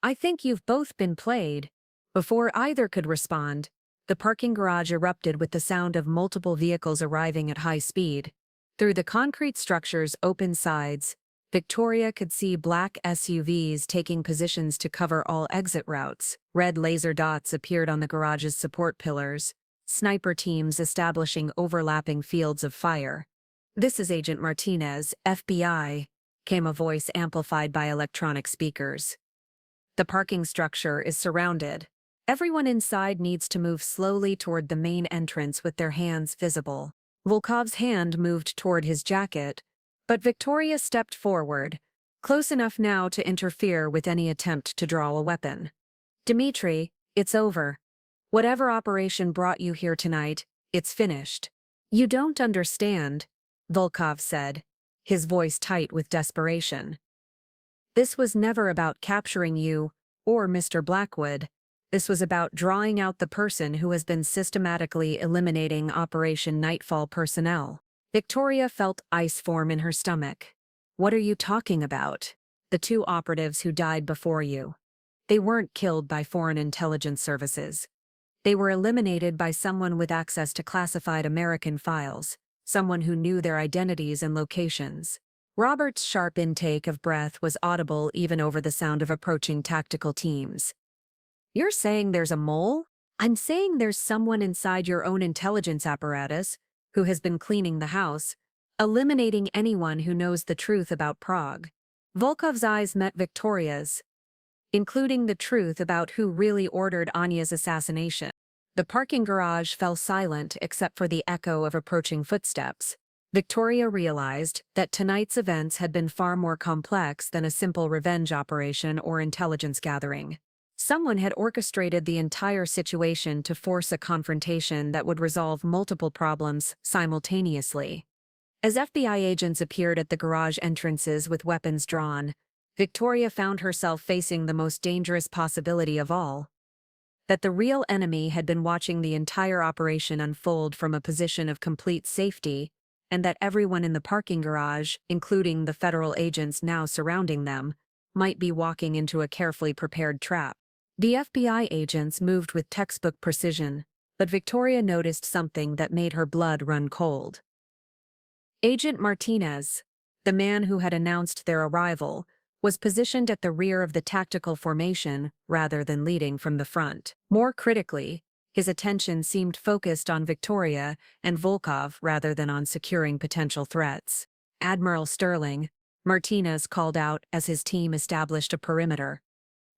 I think you've both been played. Before either could respond, the parking garage erupted with the sound of multiple vehicles arriving at high speed. Through the concrete structure's open sides, Victoria could see black SUVs taking positions to cover all exit routes. Red laser dots appeared on the garage's support pillars, sniper teams establishing overlapping fields of fire. This is Agent Martinez, FBI, came a voice amplified by electronic speakers. The parking structure is surrounded. Everyone inside needs to move slowly toward the main entrance with their hands visible. Volkov's hand moved toward his jacket, but Victoria stepped forward, close enough now to interfere with any attempt to draw a weapon. Dmitri, it's over. Whatever operation brought you here tonight, it's finished. You don't understand, Volkov said, his voice tight with desperation. This was never about capturing you, or Mr. Blackwood. This was about drawing out the person who has been systematically eliminating Operation Nightfall personnel. Victoria felt ice form in her stomach. What are you talking about? The 2 operatives who died before you. They weren't killed by foreign intelligence services. They were eliminated by someone with access to classified American files, someone who knew their identities and locations. Robert's sharp intake of breath was audible even over the sound of approaching tactical teams. You're saying there's a mole? I'm saying there's someone inside your own intelligence apparatus who has been cleaning the house, eliminating anyone who knows the truth about Prague. Volkov's eyes met Victoria's, including the truth about who really ordered Anya's assassination. The parking garage fell silent except for the echo of approaching footsteps. Victoria realized that tonight's events had been far more complex than a simple revenge operation or intelligence gathering. Someone had orchestrated the entire situation to force a confrontation that would resolve multiple problems simultaneously. As FBI agents appeared at the garage entrances with weapons drawn, Victoria found herself facing the most dangerous possibility of all: that the real enemy had been watching the entire operation unfold from a position of complete safety, and that everyone in the parking garage, including the federal agents now surrounding them, might be walking into a carefully prepared trap. The FBI agents moved with textbook precision, but Victoria noticed something that made her blood run cold. Agent Martinez, the man who had announced their arrival, was positioned at the rear of the tactical formation rather than leading from the front. More critically, his attention seemed focused on Victoria and Volkov rather than on securing potential threats. Admiral Sterling, Martinez called out as his team established a perimeter.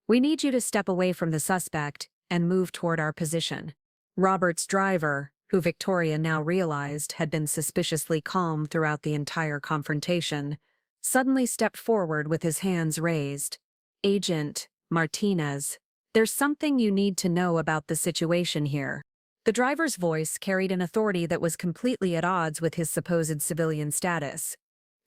We need you to step away from the suspect and move toward our position. Robert's driver, who Victoria now realized had been suspiciously calm throughout the entire confrontation, suddenly stepped forward with his hands raised. Agent Martinez, there's something you need to know about the situation here. The driver's voice carried an authority that was completely at odds with his supposed civilian status.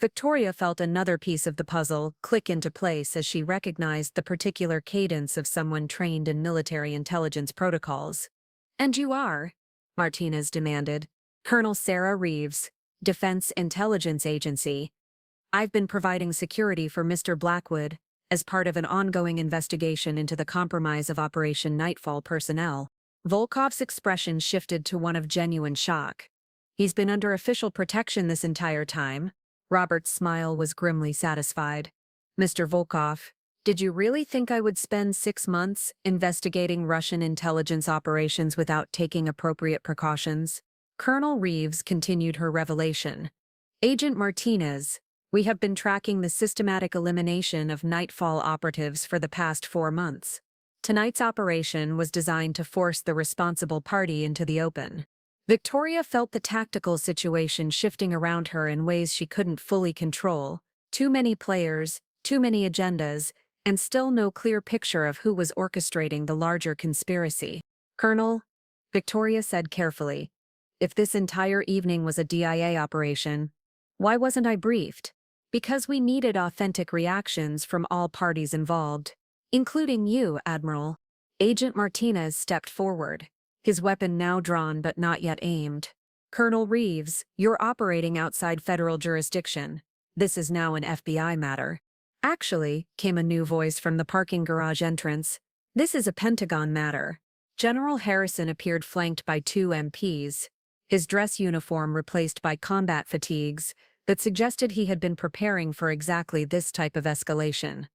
Victoria felt another piece of the puzzle click into place as she recognized the particular cadence of someone trained in military intelligence protocols. And you are? Martinez demanded. Colonel Sarah Reeves, Defense Intelligence Agency. I've been providing security for Mr. Blackwood as part of an ongoing investigation into the compromise of Operation Nightfall personnel. Volkov's expression shifted to one of genuine shock. He's been under official protection this entire time. Robert's smile was grimly satisfied. Mr. Volkov, did you really think I would spend 6 months investigating Russian intelligence operations without taking appropriate precautions? Colonel Reeves continued her revelation. Agent Martinez, we have been tracking the systematic elimination of Nightfall operatives for the past 4 months. Tonight's operation was designed to force the responsible party into the open. Victoria felt the tactical situation shifting around her in ways she couldn't fully control. Too many players, too many agendas, and still no clear picture of who was orchestrating the larger conspiracy. Colonel, Victoria said carefully, if this entire evening was a DIA operation, why wasn't I briefed? Because we needed authentic reactions from all parties involved, including you, Admiral. Agent Martinez stepped forward, his weapon now drawn but not yet aimed. Colonel Reeves, you're operating outside federal jurisdiction. This is now an FBI matter. Actually, came a new voice from the parking garage entrance, this is a Pentagon matter. General Harrison appeared flanked by 2 MPs, his dress uniform replaced by combat fatigues that suggested he had been preparing for exactly this type of escalation.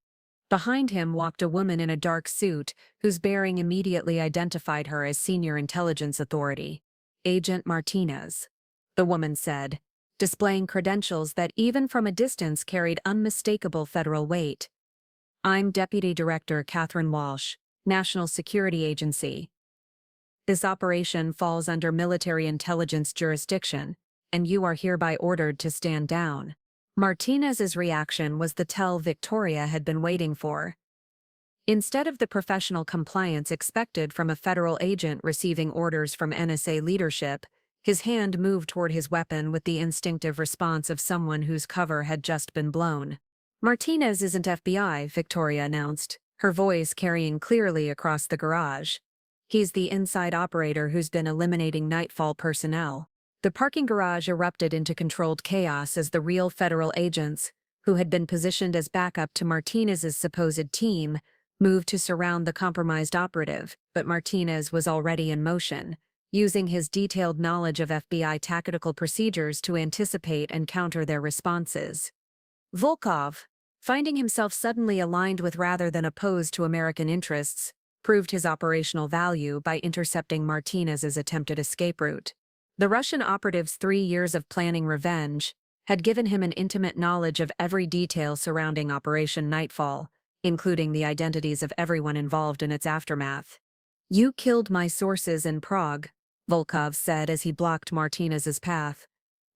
Behind him walked a woman in a dark suit whose bearing immediately identified her as Senior Intelligence Authority. Agent Martinez, the woman said, displaying credentials that even from a distance carried unmistakable federal weight. I'm Deputy Director Catherine Walsh, National Security Agency. This operation falls under military intelligence jurisdiction, and you are hereby ordered to stand down. Martinez's reaction was the tell Victoria had been waiting for. Instead of the professional compliance expected from a federal agent receiving orders from NSA leadership, his hand moved toward his weapon with the instinctive response of someone whose cover had just been blown. Martinez isn't FBI, Victoria announced, her voice carrying clearly across the garage. He's the inside operator who's been eliminating Nightfall personnel. The parking garage erupted into controlled chaos as the real federal agents, who had been positioned as backup to Martinez's supposed team, moved to surround the compromised operative, but Martinez was already in motion, using his detailed knowledge of FBI tactical procedures to anticipate and counter their responses. Volkov, finding himself suddenly aligned with rather than opposed to American interests, proved his operational value by intercepting Martinez's attempted escape route. The Russian operative's 3 years of planning revenge had given him an intimate knowledge of every detail surrounding Operation Nightfall, including the identities of everyone involved in its aftermath. You killed my sources in Prague, Volkov said as he blocked Martinez's path.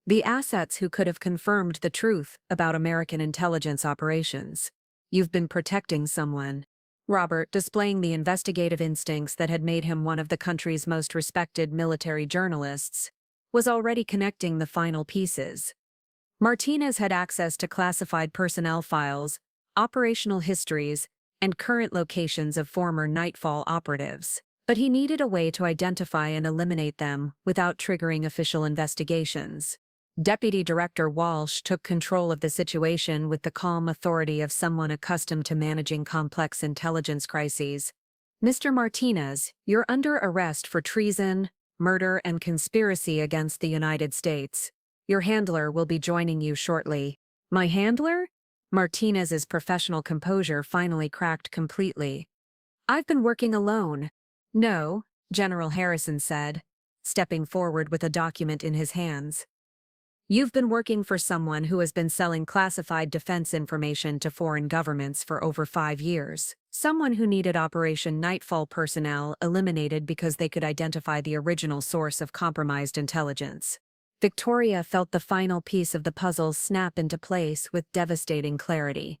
The assets who could have confirmed the truth about American intelligence operations. You've been protecting someone. Robert, displaying the investigative instincts that had made him one of the country's most respected military journalists, was already connecting the final pieces. Martinez had access to classified personnel files, operational histories, and current locations of former Nightfall operatives, but he needed a way to identify and eliminate them without triggering official investigations. Deputy Director Walsh took control of the situation with the calm authority of someone accustomed to managing complex intelligence crises. Mr. Martinez, you're under arrest for treason, murder, and conspiracy against the United States. Your handler will be joining you shortly. My handler? Martinez's professional composure finally cracked completely. I've been working alone. No, General Harrison said, stepping forward with a document in his hands. You've been working for someone who has been selling classified defense information to foreign governments for over 5 years. Someone who needed Operation Nightfall personnel eliminated because they could identify the original source of compromised intelligence. Victoria felt the final piece of the puzzle snap into place with devastating clarity.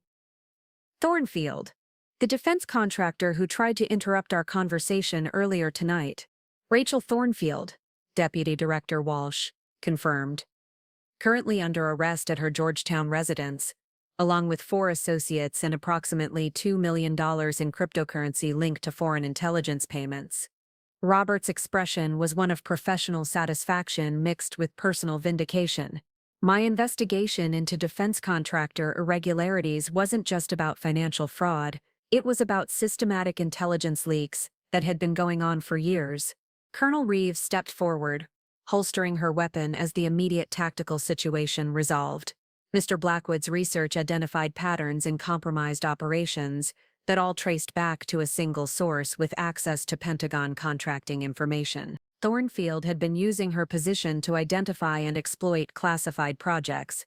Thornfield, the defense contractor who tried to interrupt our conversation earlier tonight. Rachel Thornfield, Deputy Director Walsh, confirmed. Currently under arrest at her Georgetown residence, along with 4 associates and approximately $2 million in cryptocurrency linked to foreign intelligence payments. Robert's expression was one of professional satisfaction mixed with personal vindication. My investigation into defense contractor irregularities wasn't just about financial fraud, it was about systematic intelligence leaks that had been going on for years. Colonel Reeves stepped forward, holstering her weapon as the immediate tactical situation resolved. Mr. Blackwood's research identified patterns in compromised operations that all traced back to a single source with access to Pentagon contracting information. Thornfield had been using her position to identify and exploit classified projects.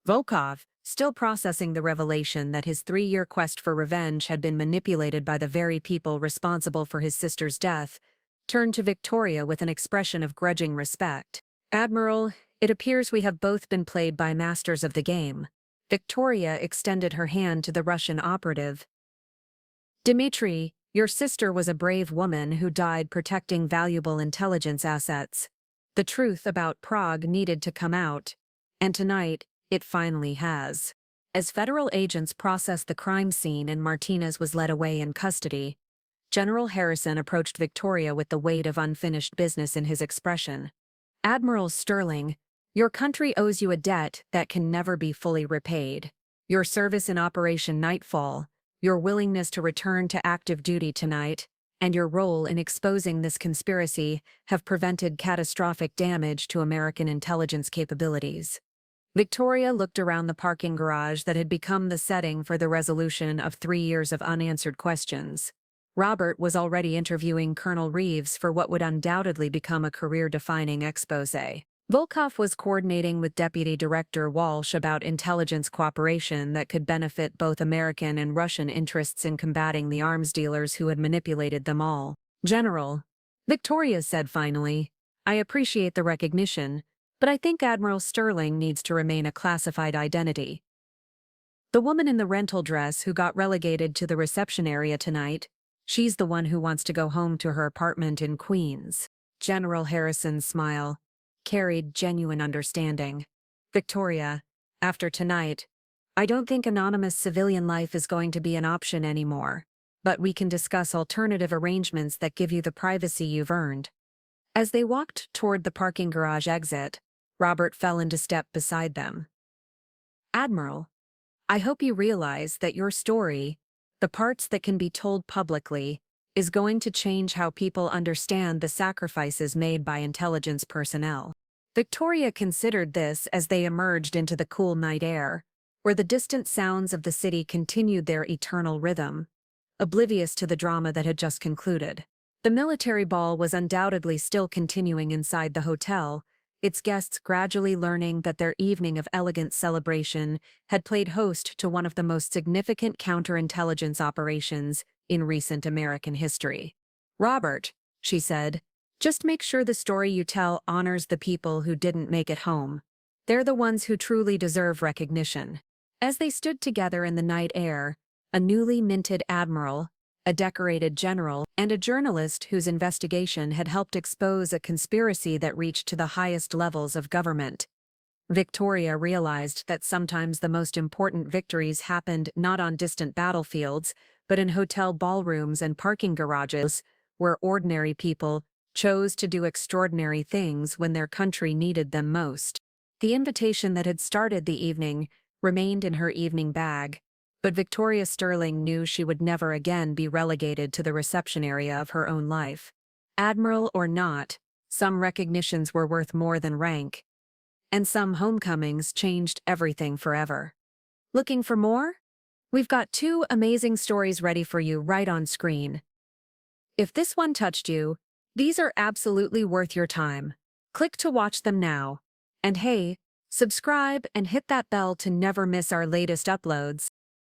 Volkov, still processing the revelation that his 3-year quest for revenge had been manipulated by the very people responsible for his sister's death, turned to Victoria with an expression of grudging respect. "Admiral, it appears we have both been played by masters of the game." Victoria extended her hand to the Russian operative. "Dmitri, your sister was a brave woman who died protecting valuable intelligence assets. The truth about Prague needed to come out, and tonight, it finally has." As federal agents processed the crime scene and Martinez was led away in custody, General Harrison approached Victoria with the weight of unfinished business in his expression. "Admiral Sterling, your country owes you a debt that can never be fully repaid. Your service in Operation Nightfall, your willingness to return to active duty tonight, and your role in exposing this conspiracy have prevented catastrophic damage to American intelligence capabilities." Victoria looked around the parking garage that had become the setting for the resolution of 3 years of unanswered questions. Robert was already interviewing Colonel Reeves for what would undoubtedly become a career-defining exposé. Volkov was coordinating with Deputy Director Walsh about intelligence cooperation that could benefit both American and Russian interests in combating the arms dealers who had manipulated them all. "General," Victoria said finally, "I appreciate the recognition, but I think Admiral Sterling needs to remain a classified identity. The woman in the rental dress who got relegated to the reception area tonight, she's the one who wants to go home to her apartment in Queens." General Harrison's smile carried genuine understanding. "Victoria, after tonight, I don't think anonymous civilian life is going to be an option anymore, but we can discuss alternative arrangements that give you the privacy you've earned." As they walked toward the parking garage exit, Robert fell into step beside them. "Admiral, I hope you realize that your story, the parts that can be told publicly, is going to change how people understand the sacrifices made by intelligence personnel." Victoria considered this as they emerged into the cool night air, where the distant sounds of the city continued their eternal rhythm, oblivious to the drama that had just concluded. The military ball was undoubtedly still continuing inside the hotel, its guests gradually learning that their evening of elegant celebration had played host to one of the most significant counterintelligence operations in recent American history. "Robert," she said, "just make sure the story you tell honors the people who didn't make it home. They're the ones who truly deserve recognition." As they stood together in the night air, a newly minted admiral, a decorated general, and a journalist whose investigation had helped expose a conspiracy that reached to the highest levels of government, Victoria realized that sometimes the most important victories happened not on distant battlefields, but in hotel ballrooms and parking garages, where ordinary people chose to do extraordinary things when their country needed them most. The invitation that had started the evening remained in her evening bag, but Victoria Sterling knew she would never again be relegated to the reception area of her own life. Admiral or not, some recognitions were worth more than rank, and some homecomings changed everything forever. Looking for more? We've got 2 amazing stories ready for you right on screen. If this one touched you, these are absolutely worth your time. Click to watch them now. And hey, subscribe and hit that bell to never miss our latest uploads.